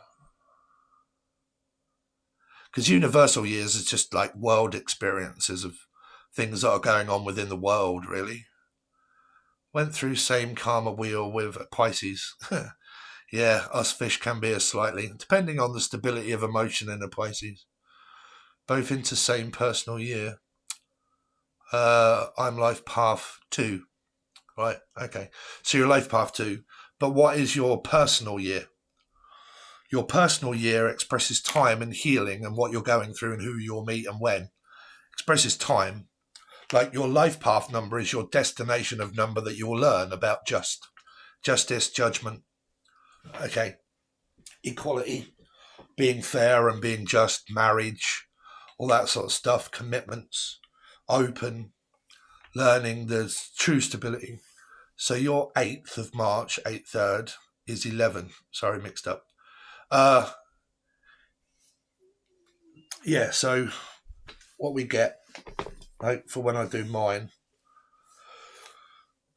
Because universal years is just like world experiences of things that are going on within the world, really. Went through same karma wheel with Pisces. Yeah, us fish can be a slightly, depending on the stability of emotion in a Pisces. Both into same personal year. I'm life path 2. Right, okay. So you're life path 2. But what is your personal year? Your personal year expresses time and healing and what you're going through and who you'll meet and when. Expresses time. Like your life path number is your destination of number that you'll learn about justice, judgment, okay, equality, being fair and being just, marriage, all that sort of stuff, commitments, open, learning, there's true stability. So your 8th of March, 8th third, is 11. Sorry, mixed up. Yeah, so what we get, right, for when I do mine.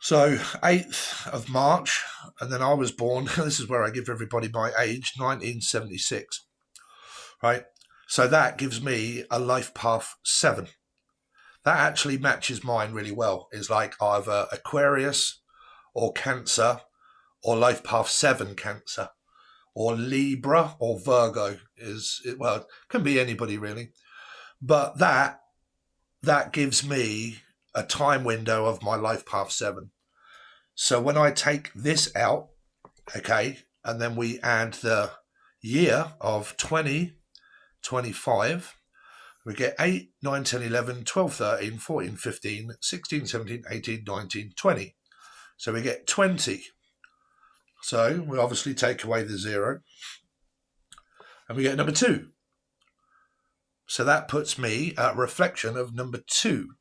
So 8th of March, and then I was born, this is where I give everybody my age, 1976, right? So that gives me a life path 7. That actually matches mine really well. It's like either Aquarius or Cancer or life path 7 Cancer or Libra or Virgo well, it can be anybody really. But that gives me a time window of my life path 7. So when I take this out, okay, and then we add the year of 2025, we get 8, 9, 10, 11, 12, 13, 14, 15, 16, 17, 18, 19, 20. So we get 20. So we obviously take away the 0. And we get number 2. So that puts me at reflection of number 2.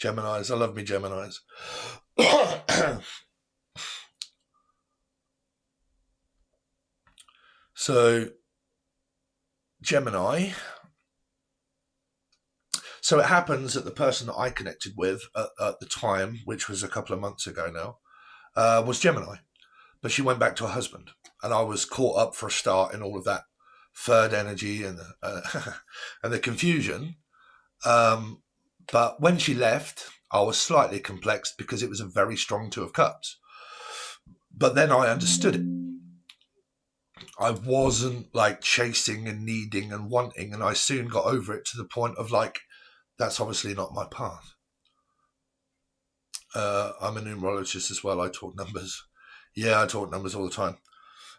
Geminis. I love me Geminis. So Gemini. So it happens that the person that I connected with at the time, which was a couple of months ago now, was Gemini. But she went back to her husband. And I was caught up for a start in all of that third energy and and the confusion. But when she left, I was slightly complex because it was a very strong 2 of Cups. But then I understood it. I wasn't like chasing and needing and wanting, and I soon got over it to the point of like, that's obviously not my path. I'm a numerologist as well. I talk numbers. Yeah, I talk numbers all the time.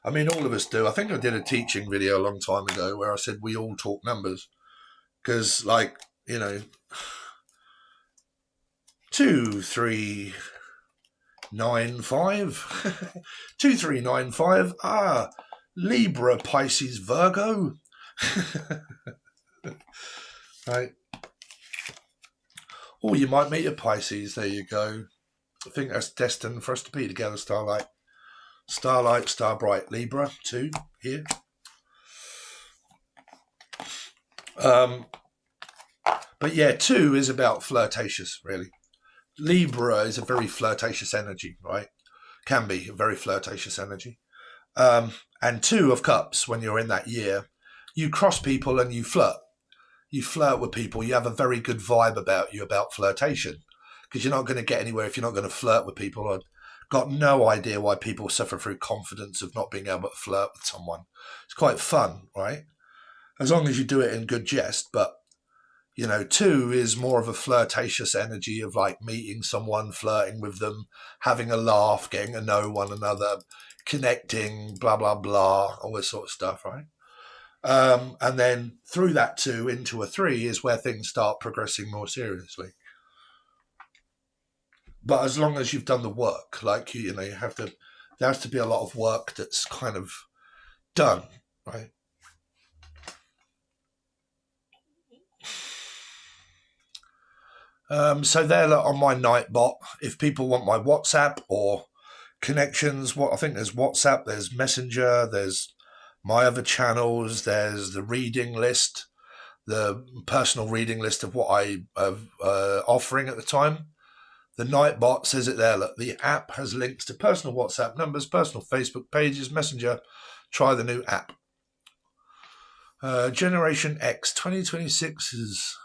I mean, all of us do. I think I did a teaching video a long time ago where I said we all talk numbers because, like, 2395, 2395. Ah, Libra, Pisces, Virgo. Right. Oh, you might meet a Pisces. There you go. I think that's destined for us to be together, Starlight. Starlight, Starbright, Libra, 2 here. But yeah, 2 is about flirtatious, really. Libra is a very flirtatious energy, right? Can be a very flirtatious energy. And 2 of Cups, when you're in that year, you cross people and you flirt. You flirt with people. You have a very good vibe about you about flirtation because you're not going to get anywhere if you're not going to flirt with people. I've got no idea why people suffer through confidence of not being able to flirt with someone. It's quite fun, right? As long as you do it in good jest. But, 2 is more of a flirtatious energy of like meeting someone, flirting with them, having a laugh, getting to know one another, connecting, blah, blah, blah, all this sort of stuff, right? And then through that 2 into a 3 is where things start progressing more seriously. But as long as you've done the work, like, you have to, there has to be a lot of work that's kind of done, right? So they're on my Nightbot. If people want my WhatsApp or connections, I think there's WhatsApp, there's Messenger, there's my other channels, there's the reading list, the personal reading list of what I am offering at the time. The Nightbot says it there. Look, the app has links to personal WhatsApp numbers, personal Facebook pages, Messenger. Try the new app. Generation X 2026 is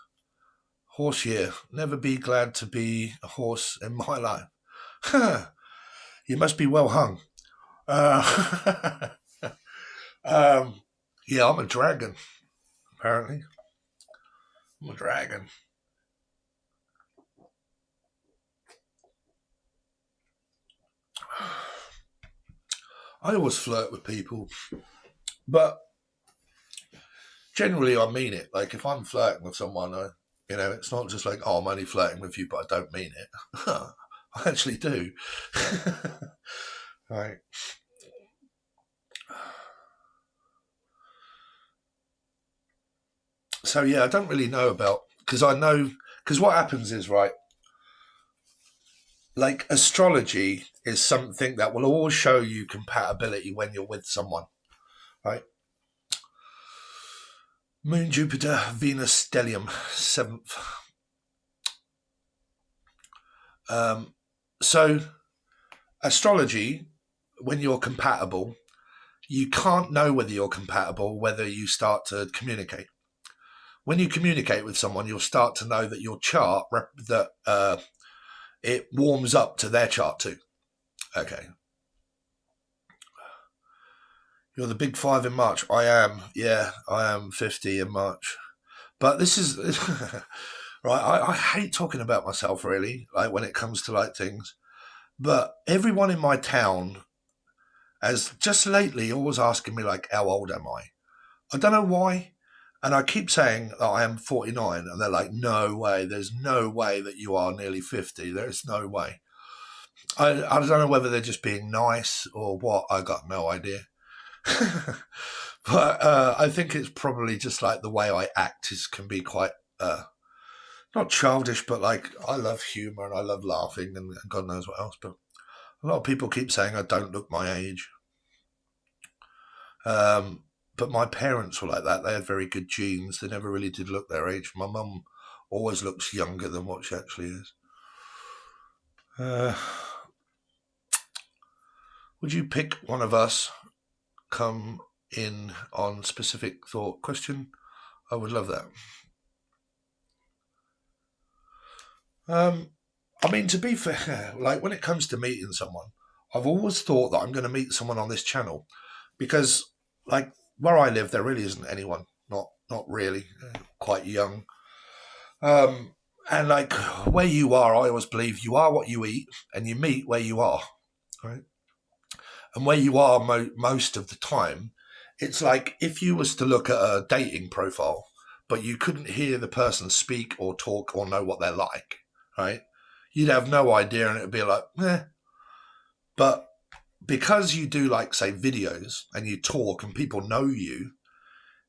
horse year. Never be glad to be a horse in my life. You must be well hung. Yeah, I'm a dragon, apparently. I'm a dragon. I always flirt with people, but generally I mean it. Like, if I'm flirting with someone, it's not just like, oh, I'm only flirting with you, but I don't mean it. I actually do. Right. So, yeah, I don't really know about, because what happens is, right, like, astrology is something that will always show you compatibility when you're with someone, right? Moon, Jupiter, Venus, stellium, 7th. So astrology, when you're compatible, you can't know whether you're compatible, whether you start to communicate. When you communicate with someone, you'll start to know that your chart, it warms up to their chart too. Okay. You're the big 5 in March. I am. Yeah, I am 50 in March. But this is right. I hate talking about myself, really, like when it comes to like things. But everyone in my town has just lately always asking me like, how old am I? I don't know why. And I keep saying that I am 49, and they're like, no way. There's no way that you are nearly 50. There's no way. I don't know whether they're just being nice or what. I got no idea. But I think it's probably just like the way I act can be quite not childish, but like, I love humour and I love laughing and God knows what else. But a lot of people keep saying I don't look my age. But my parents were like that. They had very good genes. They never really did look their age. My mum always looks younger than what she actually is. Would you pick one of us? Come in on specific thought question. I would love that. I mean, to be fair, like when it comes to meeting someone, I've always thought that I'm going to meet someone on this channel because, like, where I live, there really isn't anyone. Not really. Quite young. And like where you are, I always believe you are what you eat, and you meet where you are, right? And where you are most of the time, it's like if you was to look at a dating profile, but you couldn't hear the person speak or talk or know what they're like, right? You'd have no idea, and it'd be like, eh. But because you do, like, say, videos and you talk and people know you,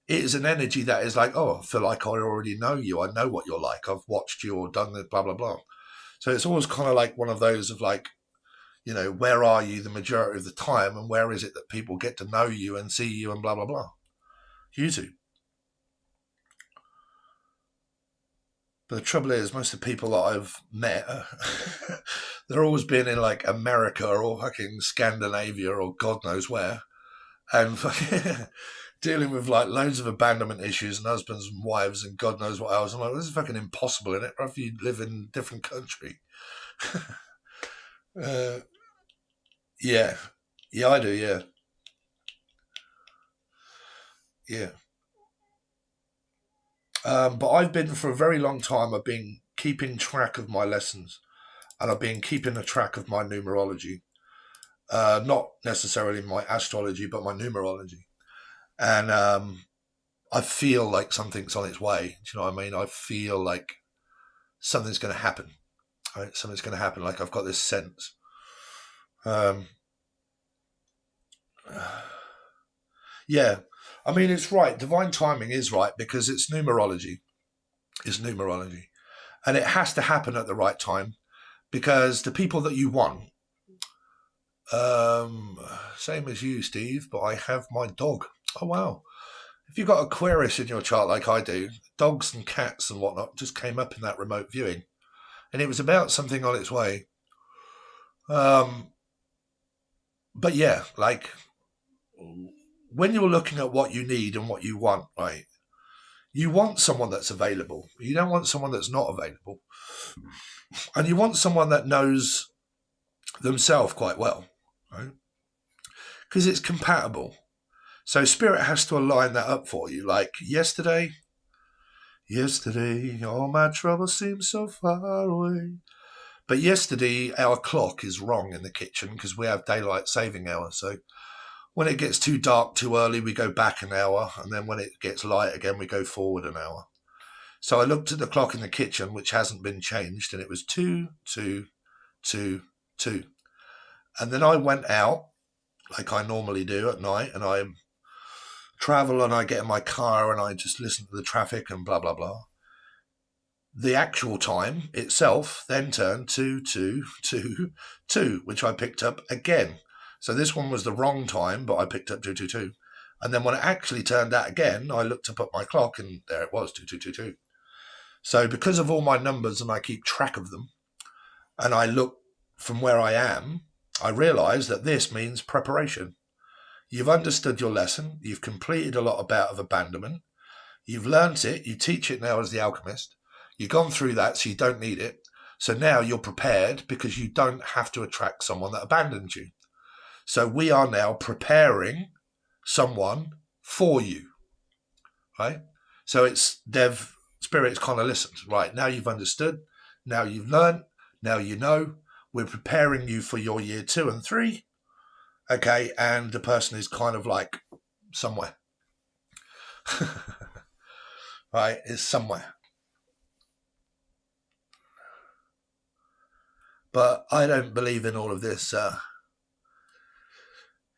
it is an energy that is like, oh, I feel like I already know you. I know what you're like. I've watched you or done the blah, blah, blah. So it's always kind of like one of those of like, where are you the majority of the time, and where is it that people get to know you and see you and blah, blah, blah. YouTube. But the trouble is, most of the people that I've met, they're always been in like America or fucking Scandinavia or God knows where. And dealing with like loads of abandonment issues and husbands and wives and God knows what else. I'm like, this is fucking impossible, isn't it? Or if you live in a different country. Yeah. Yeah, I do, yeah. Yeah. But I've been, for a very long time, I've been keeping track of my lessons, and I've been keeping a track of my numerology. Not necessarily my astrology, but my numerology. And I feel like something's on its way. Do you know what I mean? I feel like something's going to happen. Right? Something's going to happen. Like I've got this sense. Um, yeah. I mean, it's right. Divine timing is right because it's numerology. It's numerology. And it has to happen at the right time because the people that you want, same as you, Steve, but I have my dog. Oh, wow. If you've got Aquarius in your chart like I do, dogs and cats and whatnot just came up in that remote viewing. And it was about something on its way. But yeah, like when you're looking at what you need and what you want, right? You want someone that's available. You don't want someone that's not available. And you want someone that knows themselves quite well, right? Because it's compatible. So spirit has to align that up for you. Like yesterday, all my troubles seem so far away. But yesterday, our clock is wrong in the kitchen because we have daylight saving hour. So when it gets too dark too early, we go back an hour. And then when it gets light again, we go forward an hour. So I looked at the clock in the kitchen, which hasn't been changed, and it was 2, 2, 2, 2. And then I went out, like I normally do at night, and I travel and I get in my car and I just listen to the traffic and blah, blah, blah. The actual time itself then turned to 2, 2, 2, which I picked up again. So this one was the wrong time, but I picked up 2, 2, 2. And then when it actually turned out again, I looked up at my clock and there it was, 2, 2, 2, 2. So because of all my numbers and I keep track of them, and I look from where I am, I realise that this means preparation. You've understood your lesson. You've completed a lot of abandonment. You've learnt it. You teach it now as the alchemist. You've gone through that, so you don't need it. So now you're prepared because you don't have to attract someone that abandoned you. So we are now preparing someone for you, right? So it's Spirit's kind of listened, right? Now you've understood. Now you've learned. Now you know. We're preparing you for your year 2 and 3. Okay, and the person is kind of like somewhere. Right, is somewhere. But I don't believe in all of this.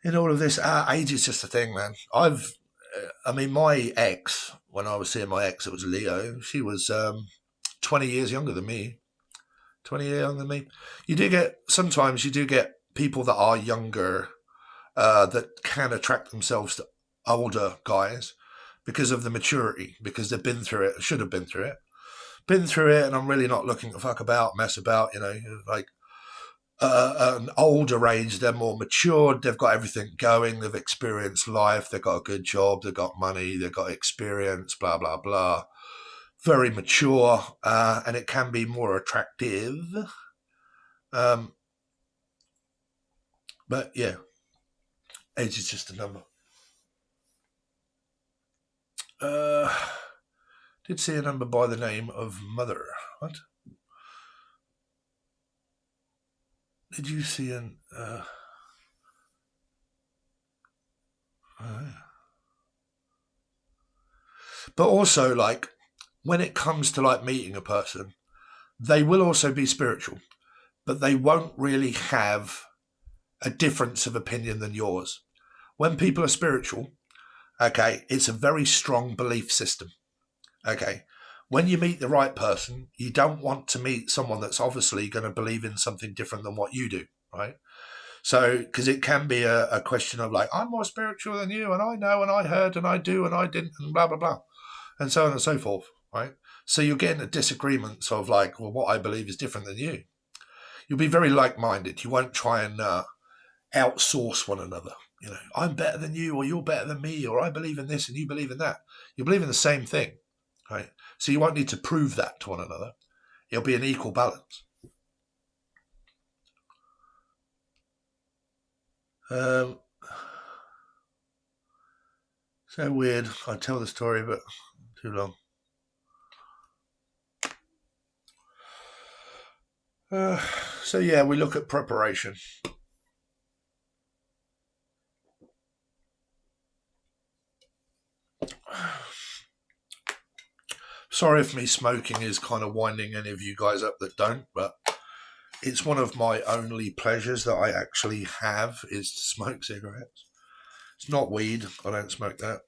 Age is just a thing, man. My ex, when I was seeing my ex, it was Leo. She was 20 years younger than me. 20 years younger than me. Sometimes you do get people that are younger that can attract themselves to older guys because of the maturity, because they've been through it, should have been through it, and I'm really not looking to fuck about, mess about, like an older age, they're more matured, they've got everything going, they've experienced life, they've got a good job, they've got money, they've got experience, blah, blah, blah. Very mature, and it can be more attractive. But yeah, age is just a number. Did see a number by the name of Mother. What? Did you see an... But also, like, when it comes to, like, meeting a person, they will also be spiritual, but they won't really have a difference of opinion than yours. When people are spiritual, okay, it's a very strong belief system. Okay. When you meet the right person, you don't want to meet someone that's obviously going to believe in something different than what you do, right? So, because it can be a question of like, I'm more spiritual than you, and I know, and I heard, and I do, and I didn't, and blah, blah, blah, and so on and so forth, right? So you're getting a disagreement of like, well, what I believe is different than you. You'll be very like-minded. You won't try and outsource one another. You know, I'm better than you, or you're better than me, or I believe in this and you believe in that. You believe in the same thing, right? So you won't need to prove that to one another. It'll be an equal balance. So weird. I tell the story, but too long. So yeah, we look at preparation. Sorry if me smoking is kind of winding any of you guys up that don't, but it's one of my only pleasures that I actually have is to smoke cigarettes. It's not weed. I don't smoke that.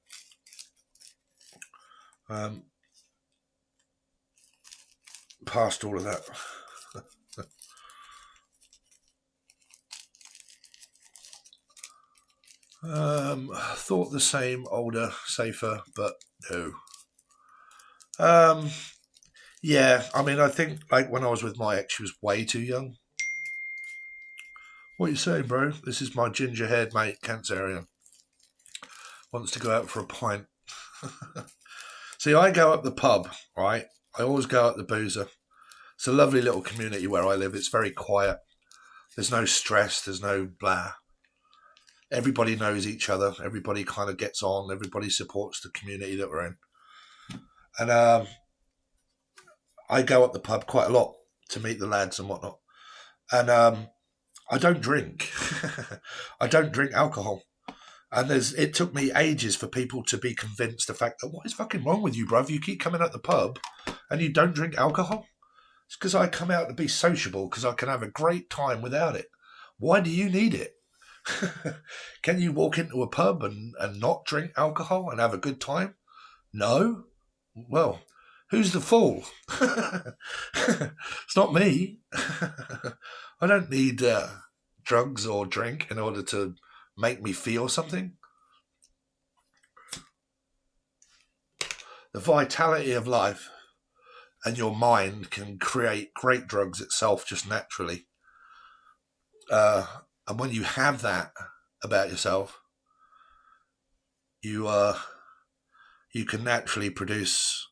Past all of that. Thought the same, older, safer, but no. Yeah, I mean, I think like when I was with my ex, she was way too young. What are you saying, bro? This is my ginger-haired mate, Cancerian. Wants to go out for a pint. See, I go up the pub, right? I always go up the boozer. It's a lovely little community where I live. It's very quiet. There's no stress. There's no blah. Everybody knows each other. Everybody kind of gets on. Everybody supports the community that we're in. And I go up the pub quite a lot to meet the lads and whatnot. And I don't drink. I don't drink alcohol. And it took me ages for people to be convinced the fact that what is fucking wrong with you, bruv? You keep coming at the pub and you don't drink alcohol? It's because I come out to be sociable because I can have a great time without it. Why do you need it? Can you walk into a pub and not drink alcohol and have a good time? No? Well, who's the fool? It's not me. I don't need drugs or drink in order to make me feel something. The vitality of life and your mind can create great drugs itself just naturally. And when you have that about yourself, you can naturally produce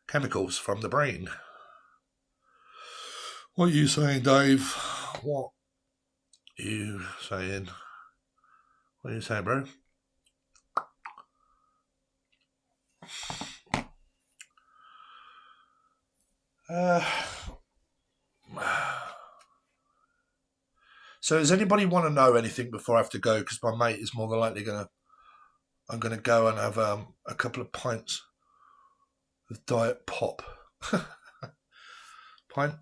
chemicals from the brain. What are you saying, Dave? What are you saying? What are you saying, bro? So does anybody want to know anything before I have to go? Because my mate is more than likely I'm going to go and have a couple of pints of Diet Pop. Pint?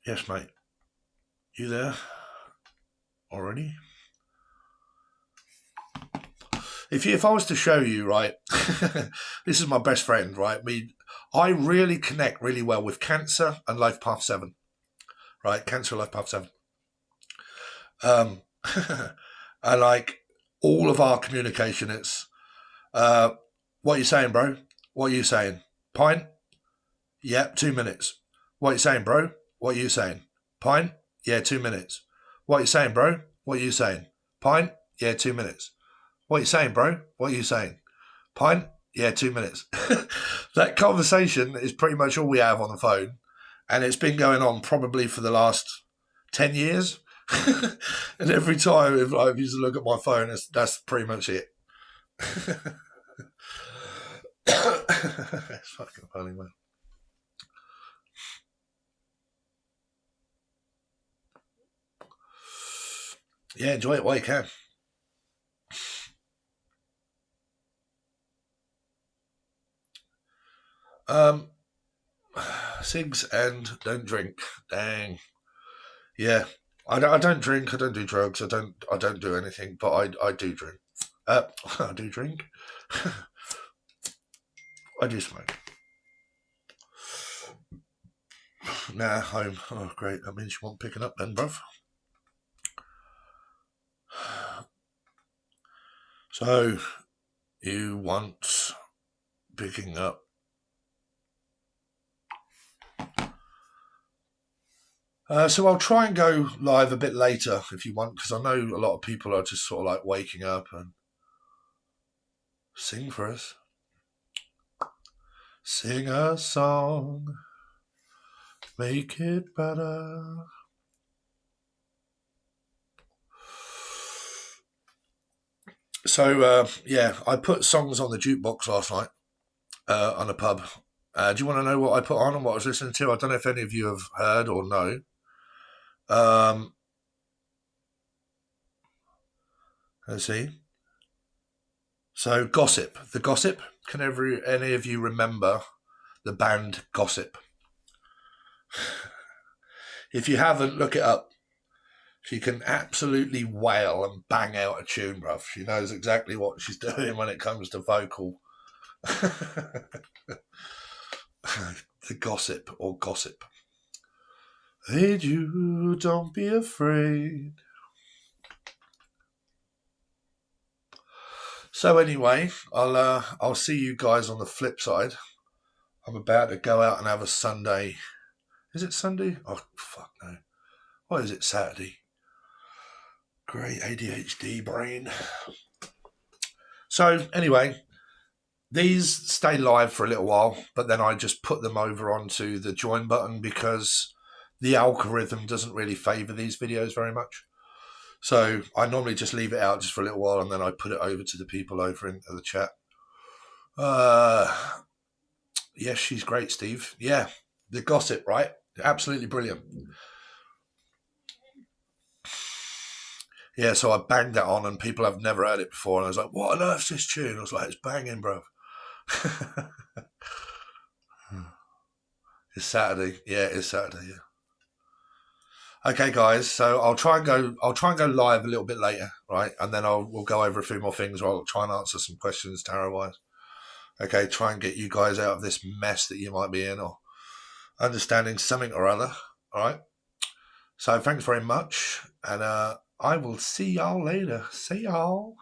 Yes, mate. You there? Already? If I was to show you, right, this is my best friend, right? I really connect really well with Cancer and Life Path 7, right? Cancer, Life Path 7. I like all of our communication. It's, what are you saying, bro? What are you saying? Pint? Yep, 2 minutes. What are you saying, bro? What are you saying? Pint? Yeah, 2 minutes. What are you saying, bro? What are you saying? Pint? Yeah, 2 minutes. What are you saying, bro? What are you saying? Pint? Yeah, 2 minutes. That conversation is pretty much all we have on the phone. And it's been going on probably for the last 10 years. And every time if I used to look at my phone, that's pretty much it. It's fucking funny, man. Yeah, enjoy it while you can. Cigs and don't drink. Dang. Yeah, I don't drink. I don't do drugs. I don't do anything. But I do drink. I do drink. I do smoke. Nah, home. Oh, great. That means you want picking up then, bruv. So, you want picking up. So I'll try and go live a bit later if you want, because I know a lot of people are just sort of like waking up and sing for us. Sing a song, make it better. So, yeah, I put songs on the jukebox last night on a pub. Do you want to know what I put on and what I was listening to? I don't know if any of you have heard or know. Let's see. So, Gossip. The Gossip. Can any of you remember the band Gossip? If you haven't, look it up. She can absolutely wail and bang out a tune, bruv. She knows exactly what she's doing when it comes to vocal. The Gossip or Gossip. Hey, you, don't be afraid. So anyway, I'll see you guys on the flip side. I'm about to go out and have a Sunday. Is it Sunday? Oh, fuck no. What is it, Saturday? Great ADHD brain. So anyway, these stay live for a little while, but then I just put them over onto the join button because the algorithm doesn't really favour these videos very much. So I normally just leave it out just for a little while and then I put it over to the people over in the chat. Yes, she's great, Steve. Yeah, the Gossip, right? Absolutely brilliant. Yeah, so I banged that on and people have never heard it before. And I was like, what on earth's this tune? I was like, it's banging, bro. It's Saturday. Yeah, it's Saturday, yeah. Okay, guys. So I'll try and go live a little bit later, right? And then we'll go over a few more things, or I'll try and answer some questions tarot-wise. Okay, try and get you guys out of this mess that you might be in, or understanding something or other. All right. So thanks very much, and I will see y'all later. See y'all.